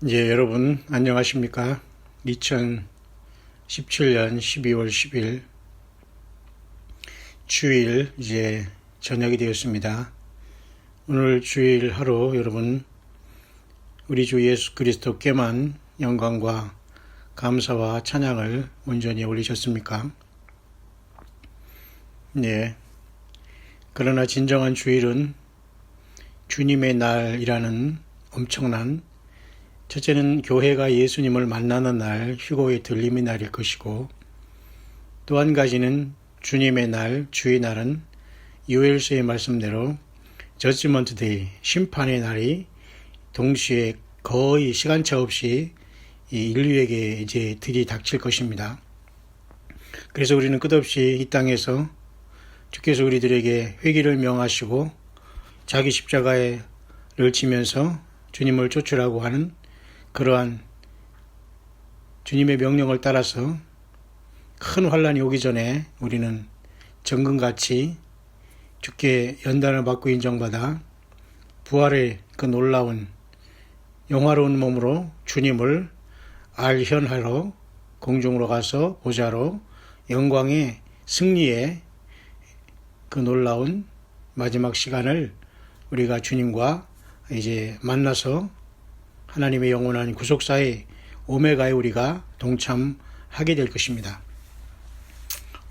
여러분 안녕하십니까? 2017년 12월 10일 주일 저녁이 되었습니다. 오늘 주일 하루 여러분 우리 주 예수 그리스도께만 영광과 감사와 찬양을 온전히 올리셨습니까? 네. 그러나 진정한 주일은 주님의 날이라는 엄청난 첫째는 교회가 예수님을 만나는 날, 휴거의 들림의 날일 것이고, 또 한 가지는 주님의 날, 주의 날은 요엘서의 말씀대로 저지먼트 데이, 심판의 날이 동시에 거의 시간차 없이 인류에게 들이닥칠 것입니다. 그래서 우리는 끝없이 이 땅에서 주께서 우리들에게 회개를 명하시고 자기 십자가를 지면서 주님을 쫓으라고 하는 그러한 주님의 명령을 따라서 큰 환란이 오기 전에 우리는 정금같이 주께 연단을 받고 인정받아 부활의 그 놀라운 영화로운 몸으로 주님을 알현하러 공중으로 가서 보좌로 영광의 승리의 그 놀라운 마지막 시간을 우리가 주님과 만나서 하나님의 영원한 구속사의 오메가에 우리가 동참하게 될 것입니다.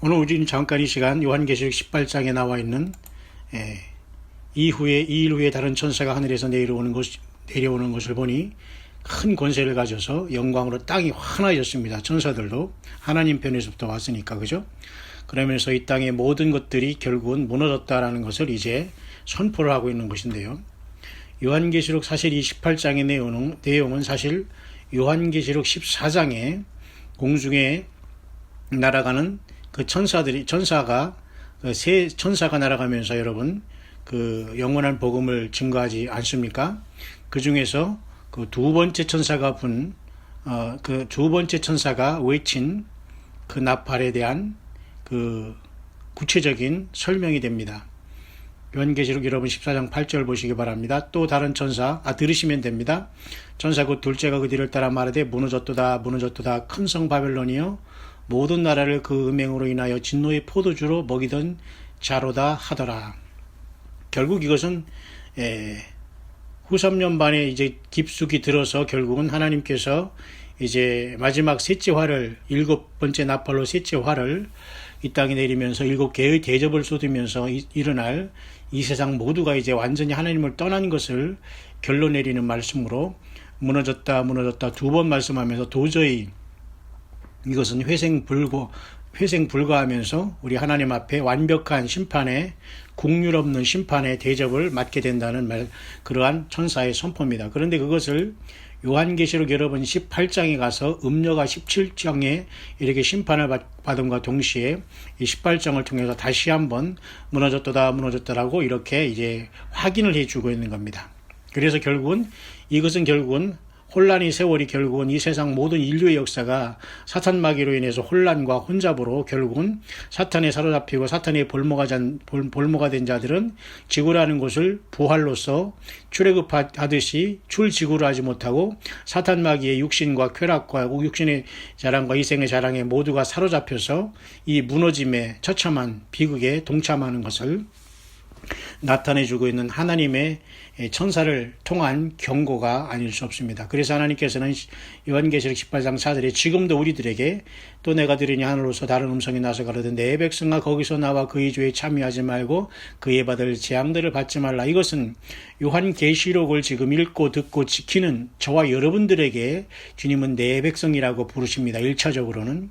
오늘 우리는 잠깐 이 시간 요한계시록 18장에 나와 있는 이일 후에 다른 천사가 하늘에서 내려오는 것을 보니 큰 권세를 가져서 영광으로 땅이 환하였습니다. 천사들도 하나님 편에서부터 왔으니까 그죠? 그러면서 이 땅의 모든 것들이 결국은 무너졌다라는 것을 이제 선포를 하고 있는 것인데요. 요한계시록 사실 이 18장의 내용은 사실 요한계시록 14장에 공중에 날아가는 그 천사가 세 천사가 날아가면서 여러분 그 영원한 복음을 증거하지 않습니까? 그 중에서 그 두 번째 천사가 그 두 번째 천사가 외친 그 나팔에 대한 그 구체적인 설명이 됩니다. 요한계시록 여러분 14장 8절 보시기 바랍니다. 또 다른 천사 들으시면 됩니다. 천사 곧 둘째가 그 뒤를 따라 말하되 무너졌도다 무너졌도다 큰 성 바벨론이여 모든 나라를 그 음행으로 인하여 진노의 포도주로 먹이던 자로다 하더라. 결국 이것은 후 3년 반에 이제 깊숙이 들어서 결국은 하나님께서 이제 마지막 셋째 화를 일곱 번째 나팔로 셋째 화를 이 땅에 내리면서 일곱 개의 대접을 쏟으면서 일어날 이 세상 모두가 이제 완전히 하나님을 떠난 것을 결론 내리는 말씀으로 무너졌다 무너졌다 두 번 말씀하면서 도저히 이것은 회생불가하면서 우리 하나님 앞에 완벽한 심판에 국률 없는 심판의 대접을 맞게 된다는 그러한 천사의 선포입니다. 그런데 그것을 요한계시록 여러분 18장에 가서 음녀가 17장에 이렇게 심판을 받음과 동시에 이 18장을 통해서 다시 한번 무너졌다 무너졌다라고 이렇게 이제 확인을 해주고 있는 겁니다. 그래서 이것은 결국은 혼란의 세월이 결국은 이 세상 모든 인류의 역사가 사탄 마귀로 인해서 혼란과 혼잡으로 결국은 사탄에 사로잡히고 사탄의 볼모가 된 자들은 지구라는 곳을 부활로서 출애굽하듯이 출지구를 하지 못하고 사탄 마귀의 육신과 쾌락과 육신의 자랑과 이생의 자랑에 모두가 사로잡혀서 이 무너짐의 처참한 비극에 동참하는 것을 나타내주고 있는 하나님의 천사를 통한 경고가 아닐 수 없습니다. 그래서 하나님께서는 요한계시록 18장 4절에 지금도 우리들에게 또 내가 들으니 하늘로서 다른 음성이 나서 가로되 내 백성아 거기서 나와 그의 죄에 참여하지 말고 그에 받을 재앙들을 받지 말라. 이것은 요한계시록을 지금 읽고 듣고 지키는 저와 여러분들에게 주님은 내 백성이라고 부르십니다. 1차적으로는.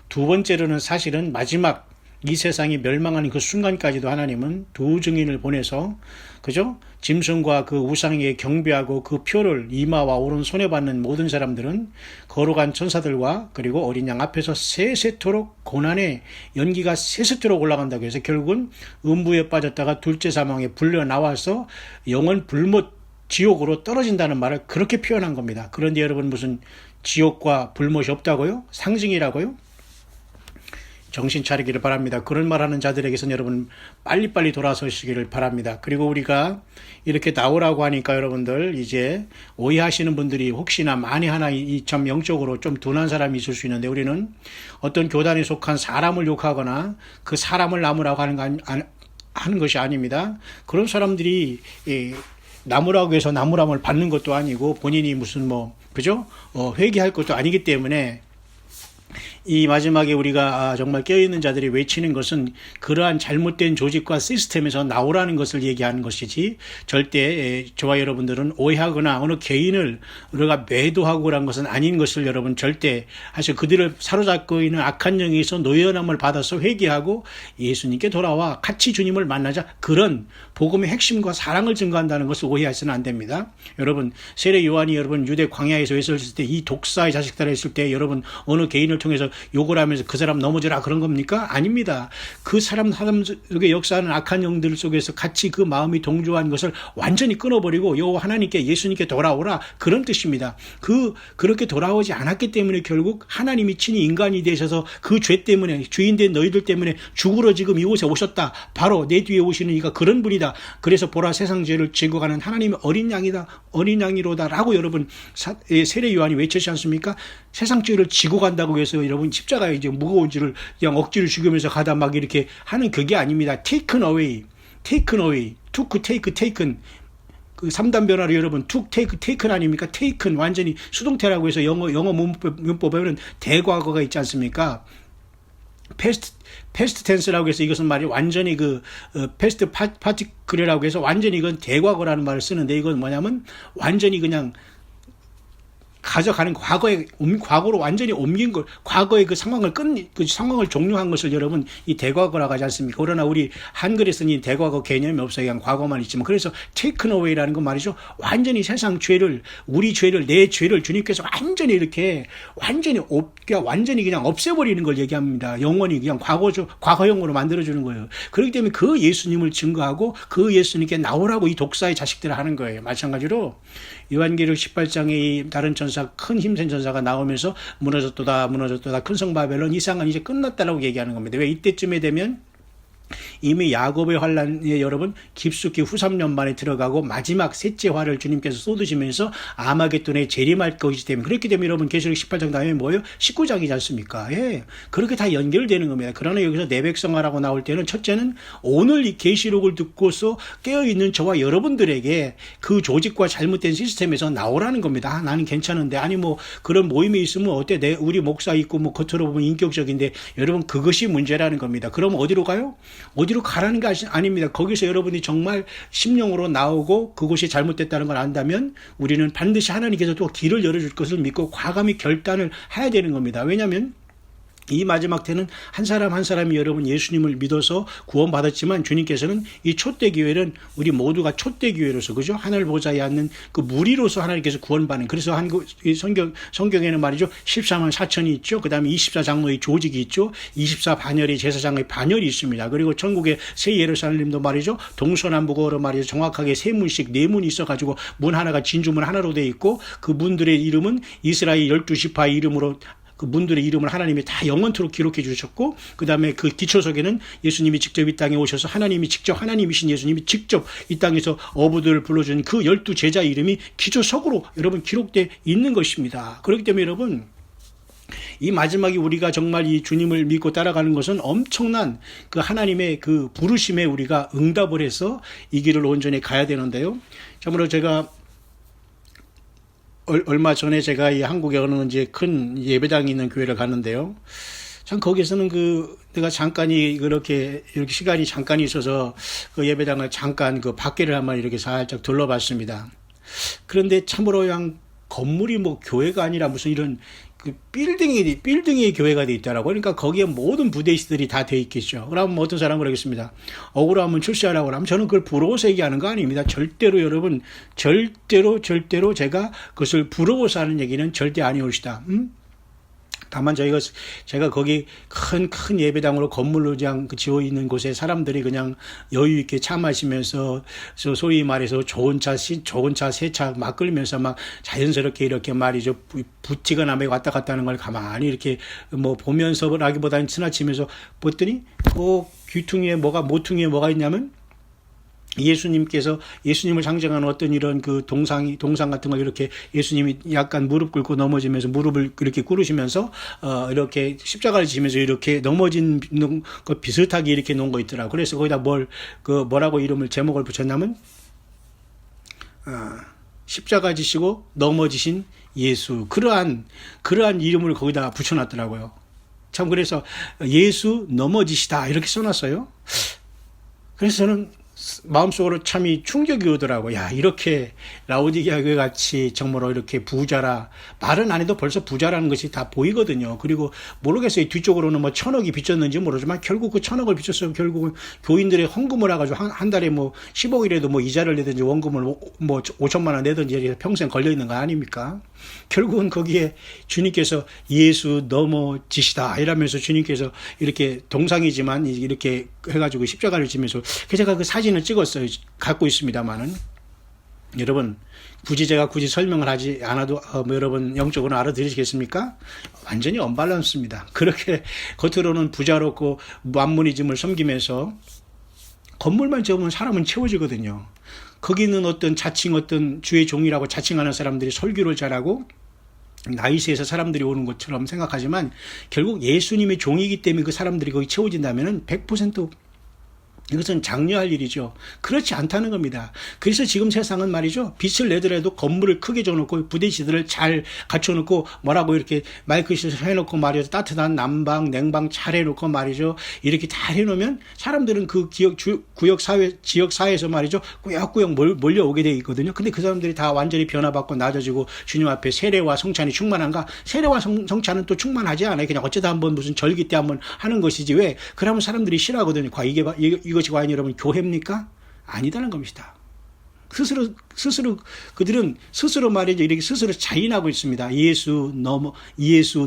두 번째로는 사실은 마지막 이 세상이 멸망하는 그 순간까지도 하나님은 두 증인을 보내서 그죠? 짐승과 그 우상에게 경배하고 그 표를 이마와 오른손에 받는 모든 사람들은 거룩한 천사들과 그리고 어린 양 앞에서 세세토록 고난의 연기가 세세토록 올라간다고 해서 결국은 음부에 빠졌다가 둘째 사망에 불려 나와서 영원 불못 지옥으로 떨어진다는 말을 그렇게 표현한 겁니다. 그런데 여러분 무슨 지옥과 불못이 없다고요? 상징이라고요? 정신 차리기를 바랍니다. 그런 말하는 자들에게서는 여러분 빨리빨리 돌아서시기를 바랍니다. 그리고 우리가 이렇게 나오라고 하니까 여러분들 이제 오해하시는 분들이 혹시나 만에 하나 참 영적으로 좀 둔한 사람이 있을 수 있는데, 우리는 어떤 교단에 속한 사람을 욕하거나 그 사람을 나무라고 하는 것이 아닙니다. 그런 사람들이 나무라고 해서 나무람을 받는 것도 아니고 본인이 무슨 그죠? 회개할 것도 아니기 때문에 이 마지막에 우리가 정말 깨어있는 자들이 외치는 것은 그러한 잘못된 조직과 시스템에서 나오라는 것을 얘기하는 것이지, 절대 저와 여러분들은 오해하거나 어느 개인을 우리가 매도하고 그런 것은 아닌 것을 여러분 절대 하시고, 그들을 사로잡고 있는 악한 영에서 노예함을 받아서 회개하고 예수님께 돌아와 같이 주님을 만나자, 그런 복음의 핵심과 사랑을 증거한다는 것을 오해하시는 안 됩니다. 여러분, 세례 요한이 여러분 유대 광야에서 외쳤을 때 이 독사의 자식들 했을 때 여러분 어느 개인을 통해서 욕을 하면서 그 사람 넘어져라 그런 겁니까? 아닙니다. 그 사람 속에 역사하는 악한 영들 속에서 같이 그 마음이 동조한 것을 완전히 끊어버리고 여호와 하나님께, 예수님께 돌아오라, 그런 뜻입니다. 그렇게 돌아오지 않았기 때문에 결국 하나님이 친히 인간이 되셔서 그 죄 때문에, 주인된 너희들 때문에 죽으러 지금 이곳에 오셨다, 바로 내 뒤에 오시는 이가 그런 분이다, 그래서 보라 세상 죄를 지고 가는 하나님의 어린 양이다, 어린 양이로다 라고 여러분 세례 요한이 외치지 않습니까? 세상 죄를 지고 간다고 해서 여러분 십자가에 이제 무거운 줄을 그냥 억지로 죽으면서 가다 막 이렇게 하는 그게 아닙니다. taken away, took, take, taken. 그 3단 변화로 여러분 took, take, taken 아닙니까? taken 완전히 수동태라고 해서 영어 문법에는 대과거가 있지 않습니까? 패스트 텐스라고 해서 이것은 말이 완전히 패스트 파티클이라고 해서 완전히 이건 대과거라는 말을 쓰는데, 이건 뭐냐면 완전히 그냥 가져가는 과거로 완전히 옮긴 걸, 과거의 그 상황을 종료한 것을 여러분 이 대과거라고 하지 않습니까? 그러나 우리 한글에서는 이 대과거 개념이 없어요. 그냥 과거만 있지만. 그래서 taken away라는 건 말이죠. 완전히 세상 죄를, 우리 죄를, 내 죄를 주님께서 완전히 이렇게 완전히 그냥 없애버리는 걸 얘기합니다. 영원히 그냥 과거형으로 만들어주는 거예요. 그렇기 때문에 그 예수님을 증거하고 그 예수님께 나오라고 이 독사의 자식들을 하는 거예요. 마찬가지로 요한계시록 18장에 이 다른 전사, 큰 힘센 전사가 나오면서 무너졌도다 큰 성 바벨론, 이상은 이제 끝났다라고 얘기하는 겁니다. 왜? 이때쯤에 되면 이미 야곱의 환란에 여러분 깊숙이 후 3년 만에 들어가고 마지막 셋째 화를 주님께서 쏟으시면서 아마겟돈에 재림할 것이기 때문에, 그렇기 때문에 여러분 계시록 18장 다음에 뭐예요? 19장이지 않습니까? 예. 그렇게 다 연결되는 겁니다. 그러나 여기서 내 백성아라고 나올 때는 첫째는 오늘 이 계시록을 듣고서 깨어있는 저와 여러분들에게 그 조직과 잘못된 시스템에서 나오라는 겁니다. 나는 괜찮은데, 아니 그런 모임에 있으면 어때? 우리 목사 있고 겉으로 보면 인격적인데, 여러분 그것이 문제라는 겁니다. 그럼 어디로 가요? 어디로 가라는 게 아닙니다. 거기서 여러분이 정말 심령으로 나오고 그것이 잘못됐다는 걸 안다면 우리는 반드시 하나님께서 또 길을 열어줄 것을 믿고 과감히 결단을 해야 되는 겁니다. 왜냐하면 이 마지막 때는 한 사람 한 사람이 여러분 예수님을 믿어서 구원받았지만, 주님께서는 이 촛대 기회는 우리 모두가 촛대 기회로서, 그죠? 하늘 보좌에 앉는 그 무리로서 하나님께서 구원받는, 그래서 성경에는 말이죠, 14만 4천이 있죠. 그 다음에 24장로의 조직이 있죠. 24반열의 제사장의 반열이 있습니다. 그리고 천국의 새 예루살렘도 말이죠, 동서남북으로 말이죠, 정확하게 세 문씩, 네 문이 있어가지고 문 하나가 진주문 하나로 되어 있고, 그 문들의 이름은 이스라엘 12지파의 이름으로, 그 문들의 이름을 하나님이 다 영원토록 기록해 주셨고, 그 다음에 그 기초석에는 예수님이 직접 이 땅에 오셔서 하나님이신 예수님이 직접 이 땅에서 어부들을 불러준 그 12제자 이름이 기초석으로 여러분 기록되어 있는 것입니다. 그렇기 때문에 여러분, 이 마지막에 우리가 정말 이 주님을 믿고 따라가는 것은 엄청난 그 하나님의 그 부르심에 우리가 응답을 해서 이 길을 온전히 가야 되는데요. 참으로 제가 얼마 전에 제가 이 한국에 어느 이제 큰 예배당이 있는 교회를 갔는데요. 참 거기서는 내가 잠깐이 이렇게 시간이 잠깐 있어서 그 예배당을 잠깐 그 밖에를 한번 이렇게 살짝 둘러봤습니다. 그런데 참으로 그냥 건물이 교회가 아니라 무슨 이런 그 빌딩이 교회가 돼 있더라고요. 그러니까 거기에 모든 부대시들이 다 돼 있겠죠. 그러면 어떤 사람은 그러겠습니다. 억울하면 출세하라고 하면 저는 그걸 부러워서 얘기하는 거 아닙니다. 절대로 여러분, 절대로 제가 그것을 부러워서 하는 얘기는 절대 아니올시다. 다만 제가 거기 큰 예배당으로 건물로 그냥 지어 있는 곳에 사람들이 그냥 여유 있게 차 마시면서 소위 말해서 좋은 차, 새 차 막 끌면서 막 자연스럽게 이렇게 말이죠. 부티가 남에 왔다 갔다 하는 걸 가만히 이렇게 뭐 보면서라기보다는 지나치면서 봤더니 귀퉁이에 모퉁이에 뭐가 있냐면 예수님을 상징하는 어떤 이런 그 동상 같은 걸 이렇게 예수님이 약간 무릎 꿇고 넘어지면서 무릎을 이렇게 꿇으시면서 이렇게 십자가를 지면서 이렇게 넘어진 거 비슷하게 이렇게 놓은 거 있더라. 그래서 거기다 뭐라고 제목을 붙였냐면 십자가 지시고 넘어지신 예수, 그러한 이름을 거기다 붙여놨더라고요. 참, 그래서 예수 넘어지시다 이렇게 써놨어요. 그래서 저는 마음속으로 참이 충격이 오더라고. 야, 이렇게 라오디게아 교회 같이 정말로 이렇게 부자라, 말은 안 해도 벌써 부자라는 것이 다 보이거든요. 그리고 모르겠어요. 뒤쪽으로는 뭐 1,000억이 빚졌는지 모르지만 결국 그 1,000억을 빚졌으면 결국은 교인들의 헌금을 해가지고 한 달에 뭐 10억이라도 뭐 이자를 내든지 원금을 뭐 5천만 원 내든지 평생 걸려 있는 거 아닙니까? 결국은 거기에 주님께서 예수 넘어지시다 이러면서 주님께서 이렇게 동상이지만 이렇게 해가지고 십자가를 지면서 제가 그 사진을 찍었어요. 갖고 있습니다만은 여러분 제가 굳이 설명을 하지 않아도 여러분 영적으로 알아들으시겠습니까? 완전히 언밸런스입니다. 그렇게 겉으로는 부자롭고 만문이즘을 섬기면서 건물만 지으면 사람은 채워지거든요. 거기는 어떤 주의 종이라고 자칭하는 사람들이 설교를 잘하고 나이스에서 사람들이 오는 것처럼 생각하지만 결국 예수님의 종이기 때문에 그 사람들이 거기 채워진다면 100% 이것은 장려할 일이죠. 그렇지 않다는 겁니다. 그래서 지금 세상은 말이죠. 빛을 내더라도 건물을 크게 줘놓고 부대시들을 잘 갖춰놓고 뭐라고 이렇게 마이크시스 해놓고 말이죠. 따뜻한 난방, 냉방 잘 해놓고 말이죠. 이렇게 다 해놓으면 사람들은 그 지역 사회에서 말이죠. 꾸역꾸역 몰려오게 돼 있거든요. 근데 그 사람들이 다 완전히 변화받고 낮아지고 주님 앞에 세례와 성찬이 충만한가? 세례와 성찬은 또 충만하지 않아요. 그냥 어쩌다 한번 무슨 절기 때 한번 하는 것이지 왜? 그러면 사람들이 싫어하거든요. 이것이 과연 여러분 교회입니까? 아니다는 겁니다. 그들은 스스로 말이죠. 이렇게 스스로 자인하고 있습니다. 예수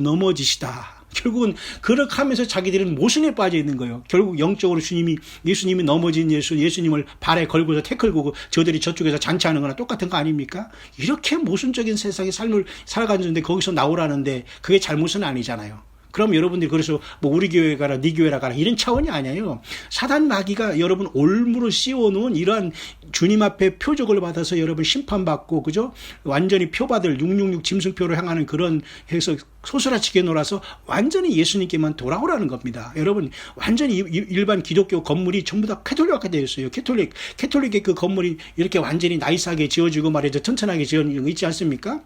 넘어지시다. 결국은 그렇게 하면서 자기들은 모순에 빠져 있는 거예요. 결국 영적으로 예수님이 넘어진 예수님을 발에 걸고서 태클 고고 저들이 저쪽에서 잔치하는 거나 똑같은 거 아닙니까? 이렇게 모순적인 세상의 삶을 살아가는데 거기서 나오라는데 그게 잘못은 아니잖아요. 그럼 여러분들이 그래서 뭐 우리 교회 가라, 네 교회라 가라 이런 차원이 아니에요. 사단 마귀가 여러분 올무로 씌워놓은 이러한 주님 앞에 표적을 받아서 여러분 심판받고 그죠? 완전히 표받을 666 짐승표로 향하는 그런 해서 소스라치게 놀아서 완전히 예수님께만 돌아오라는 겁니다. 여러분 완전히 일반 기독교 건물이 전부 다 캐톨릭화가 되어 있어요. 캐톨릭의 그 건물이 이렇게 완전히 나이스하게 지어지고 말이죠. 튼튼하게 지어진 거 있지 않습니까?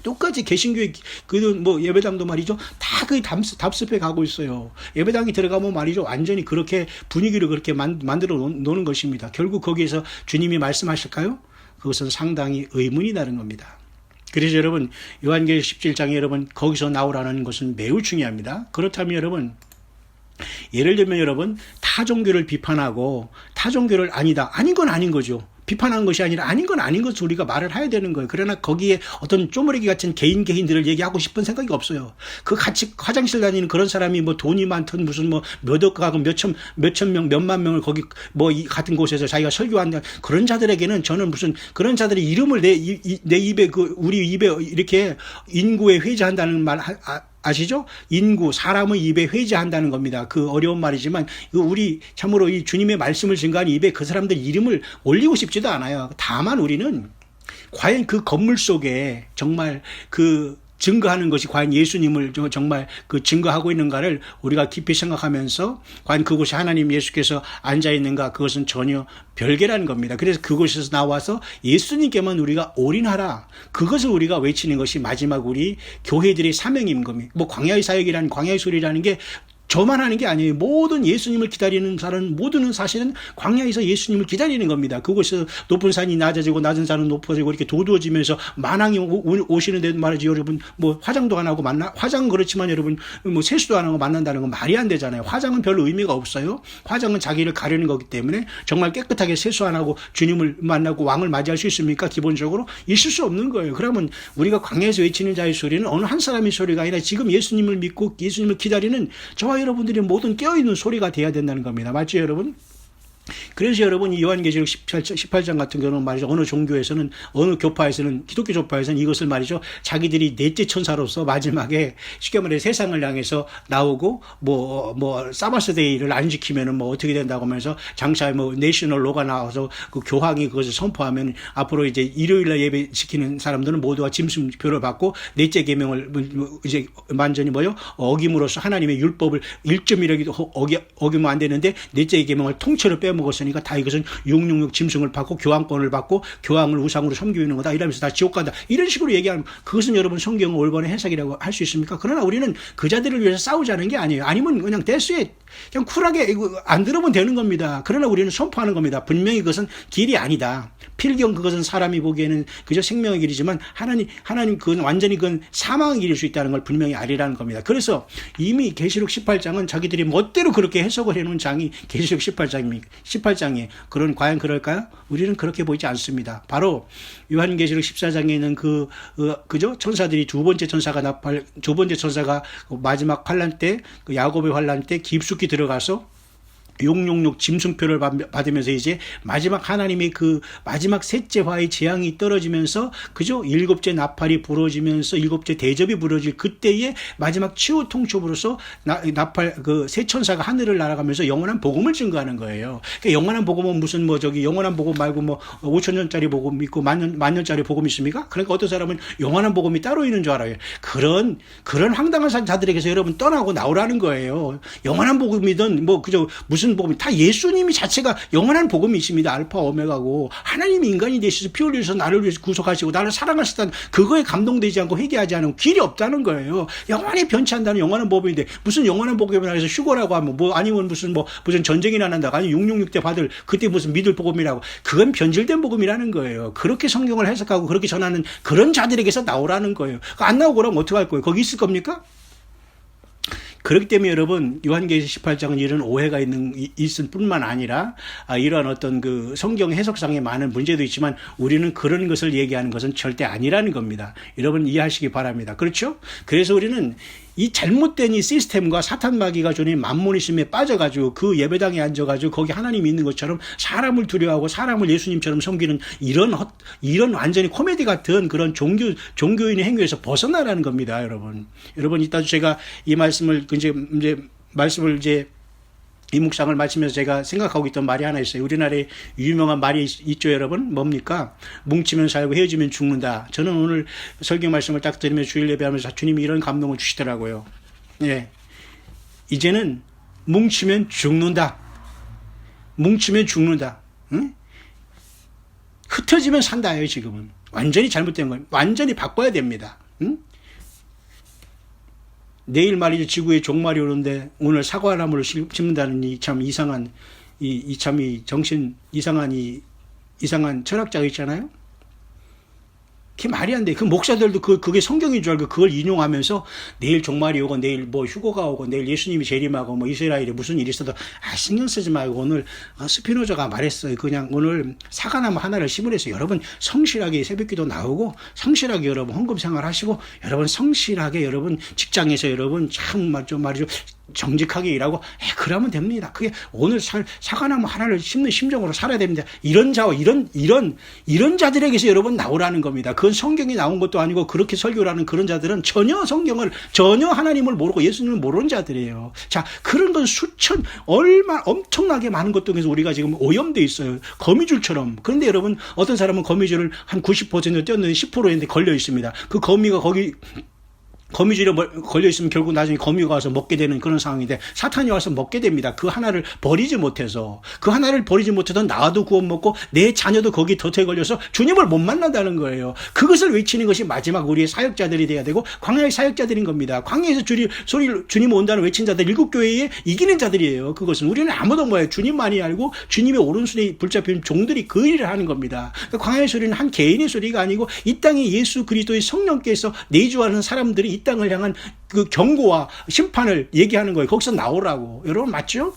똑같이 개신교의 뭐 예배당도 말이죠. 다 그 답습해 가고 있어요. 예배당이 들어가면 말이죠. 완전히 그렇게 분위기를 그렇게 만들어 놓는 것입니다. 결국 거기에서 주님이 말씀하실까요? 그것은 상당히 의문이 나는 겁니다. 그래서 여러분 요한계시록 17장에 여러분 거기서 나오라는 것은 매우 중요합니다. 그렇다면 여러분 예를 들면 여러분 타종교를 비판하고 타종교를 아닌 건 아닌 거죠. 비판한 것이 아니라 아닌 건 아닌 것을 우리가 말을 해야 되는 거예요. 그러나 거기에 어떤 쪼무레기 같은 개인들을 얘기하고 싶은 생각이 없어요. 그 같이 화장실 다니는 그런 사람이 뭐 돈이 많든 무슨 뭐 몇억 가고 몇천 명, 몇만 명을 거기 뭐 같은 곳에서 자기가 설교한다. 그런 자들에게는 저는 무슨 그런 자들의 이름을 내 입에 우리 입에 이렇게 인구에 회자한다는 말 아시죠? 사람의 입에 회자한다는 겁니다. 그 어려운 말이지만 우리 참으로 이 주님의 말씀을 증거한 입에 그 사람들 이름을 올리고 싶지도 않아요. 다만 우리는 과연 그 건물 속에 정말 증거하는 것이 과연 예수님을 정말 증거하고 있는가를 우리가 깊이 생각하면서 과연 그곳이 하나님 예수께서 앉아 있는가 그것은 전혀 별개라는 겁니다. 그래서 그곳에서 나와서 예수님께만 우리가 올인하라. 그것을 우리가 외치는 것이 마지막 우리 교회들의 사명인 겁니다. 뭐 광야의 사역이라는 광야의 소리라는 게 저만 하는 게 아니에요. 모든 예수님을 기다리는 사람은 모두는 사실은 광야에서 예수님을 기다리는 겁니다. 그곳에서 높은 산이 낮아지고 낮은 산은 높아지고 이렇게 도두어지면서 만왕이 오시는데 말이지 여러분 뭐 화장도 안 하고 화장은 그렇지만 여러분 뭐 세수도 안 하고 만난다는 건 말이 안 되잖아요. 화장은 별로 의미가 없어요. 화장은 자기를 가리는 거기 때문에 정말 깨끗하게 세수 안 하고 주님을 만나고 왕을 맞이할 수 있습니까? 기본적으로 있을 수 없는 거예요. 그러면 우리가 광야에서 외치는 자의 소리는 어느 한 사람의 소리가 아니라 지금 예수님을 믿고 예수님을 기다리는 저와 여러분들이 모든 깨어있는 소리가 돼야 된다는 겁니다. 맞죠, 여러분? 그래서 여러분 이 요한계시록 18장 같은 경우는 말이죠. 어느 종교에서는 어느 교파에서는 기독교 교파에서는 이것을 말이죠. 자기들이 넷째 천사로서 마지막에 쉽게 말해 세상을 향해서 나오고 뭐 사바스데이를 안 지키면은 뭐 어떻게 된다고 하면서 장차 뭐 내셔널 로가 나와서 그 교황이 그것을 선포하면 앞으로 이제 일요일날 예배 지키는 사람들은 모두가 짐승표를 받고 넷째 계명을 이제 완전히 어김으로써 하나님의 율법을 1.1억이 어기면 안 되는데 넷째 계명을 통째로 먹었으니까 다 이것은 666 짐승을 받고 교황권을 받고 교황을 우상으로 섬기는 거다 이러면서 다 지옥 간다 이런 식으로 얘기하면 그것은 여러분 성경의 올바른 해석이라고 할 수 있습니까? 그러나 우리는 그 자들을 위해서 싸우자는 게 아니에요. 아니면 그냥 대수에 그냥 쿨하게 이거 안 들으면 되는 겁니다. 그러나 우리는 선포하는 겁니다. 분명히 그것은 길이 아니다. 필경 그것은 사람이 보기에는 그저 생명의 길이지만 하나님 그건 완전히 그건 사망의 길일 수 있다는 걸 분명히 알리라는 겁니다. 그래서 이미 계시록 18장은 자기들이 멋대로 그렇게 해석을 해놓은 장이 계시록 18장이에요. 과연 그럴까요? 우리는 그렇게 보이지 않습니다. 바로 요한계시록 14장에 있는 그죠? 천사들이 두 번째 천사가 마지막 환란 때, 그 야곱의 환란 때 깊숙이 들어가서 666 짐승표를 받으면서 이제 마지막 하나님의 그 마지막 셋째 화의 재앙이 떨어지면서 그죠? 일곱째 나팔이 부러지면서 일곱째 대접이 부러질 그때의 마지막 치유 통첩으로서 나팔 그 세 천사가 하늘을 날아가면서 영원한 복음을 증거하는 거예요. 그러니까 영원한 복음은 무슨 영원한 복음 말고 5,000년짜리 복음 있고 만년짜리 복음 있습니까? 그러니까 어떤 사람은 영원한 복음이 따로 있는 줄 알아요. 그런 황당한 자들에게서 여러분 떠나고 나오라는 거예요. 영원한 복음이든 그저 무슨 복음 다 예수님이 자체가 영원한 복음이십니다. 알파 오메가고 하나님이 인간이 되셔서 피 흘리셔서 나를 위해서 구속하시고 나를 사랑하시다는 그거에 감동되지 않고 회개하지 않으면 길이 없다는 거예요. 영원히 변치 않는다는 영원한 복음인데 무슨 영원한 복음이라 해서 휴거라고 하면 아니면 무슨 전쟁이나 난다고 아니 666 때 받을 그때 무슨 믿을 복음이라고 그건 변질된 복음이라는 거예요. 그렇게 성경을 해석하고 그렇게 전하는 그런 자들에게서 나오라는 거예요. 안 나오고 그러면 어떡할 거예요? 거기 있을 겁니까? 그렇기 때문에 여러분 요한계시록 18장은 이런 오해가 있을 뿐만 아니라 이러한 어떤 그 성경 해석상의 많은 문제도 있지만 우리는 그런 것을 얘기하는 것은 절대 아니라는 겁니다. 여러분 이해하시기 바랍니다. 그렇죠? 그래서 우리는 이 잘못된 이 시스템과 사탄 마귀가 주는 만몬이심에 빠져가지고 그 예배당에 앉아가지고 거기 하나님이 있는 것처럼 사람을 두려워하고 사람을 예수님처럼 섬기는 이런 완전히 코미디 같은 그런 종교인의 행위에서 벗어나라는 겁니다, 여러분. 여러분 이따 제가 이 말씀을 이 묵상을 마치면서 제가 생각하고 있던 말이 하나 있어요. 우리나라에 유명한 말이 있죠, 여러분. 뭡니까? 뭉치면 살고 헤어지면 죽는다. 저는 오늘 설교 말씀을 딱 들으면서 주일 예배하면서 주님이 이런 감동을 주시더라고요. 예. 이제는 뭉치면 죽는다. 뭉치면 죽는다. 응? 흩어지면 산다예요, 지금은. 완전히 잘못된 거예요. 완전히 바꿔야 됩니다. 응? 내일 말이죠. 지구에 종말이 오는데 오늘 사과나무를 심는다는 이 참 이상한 이상한 철학자가 있잖아요. 그게 말이 안 돼. 그 목사들도 그게 성경인 줄 알고 그걸 인용하면서 내일 종말이 오고 내일 휴거가 오고 내일 예수님이 재림하고 이스라엘에 무슨 일이 있어도 신경 쓰지 말고 오늘 스피노자가 말했어요. 그냥 오늘 사과나무 하나를 심으래서 여러분 성실하게 새벽기도 나오고 성실하게 여러분 헌금 생활하시고 여러분 성실하게 여러분 직장에서 여러분 참 말이죠. 정직하게 일하고 그러면 됩니다. 그게 오늘 사과나무 하나를 심는 심정으로 살아야 됩니다. 이런 자들에게서 여러분 나오라는 겁니다. 그건 성경이 나온 것도 아니고 그렇게 설교를 하는 그런 자들은 전혀 하나님을 모르고 예수님을 모르는 자들이에요. 자, 그런 건 엄청나게 많은 것 중에서 우리가 지금 오염돼 있어요. 거미줄처럼. 그런데 여러분 어떤 사람은 거미줄을 한 90% 떼었는데 10%인데 걸려 있습니다. 그 거미가 거기 거미줄에 걸려 있으면 결국 나중에 거미가 와서 먹게 되는 그런 상황인데 사탄이 와서 먹게 됩니다. 그 하나를 버리지 못해서 나도 구원 먹고 내 자녀도 거기 덫에 걸려서 주님을 못 만난다는 거예요. 그것을 외치는 것이 마지막 우리의 사역자들이 돼야 되고 광야의 사역자들인 겁니다. 광야에서 주님 온다는 외친 자들 7교회에 이기는 자들이에요. 그것은 우리는 아무도 뭐예요. 주님만이 알고 주님의 오른손에 붙잡힌 종들이 그 일을 하는 겁니다. 그러니까 광야의 소리는 한 개인의 소리가 아니고 이 땅에 예수 그리스도의 성령께서 내주하는 사람들이 이 땅을 향한 그 경고와 심판을 얘기하는 거예요. 거기서 나오라고. 여러분 맞죠?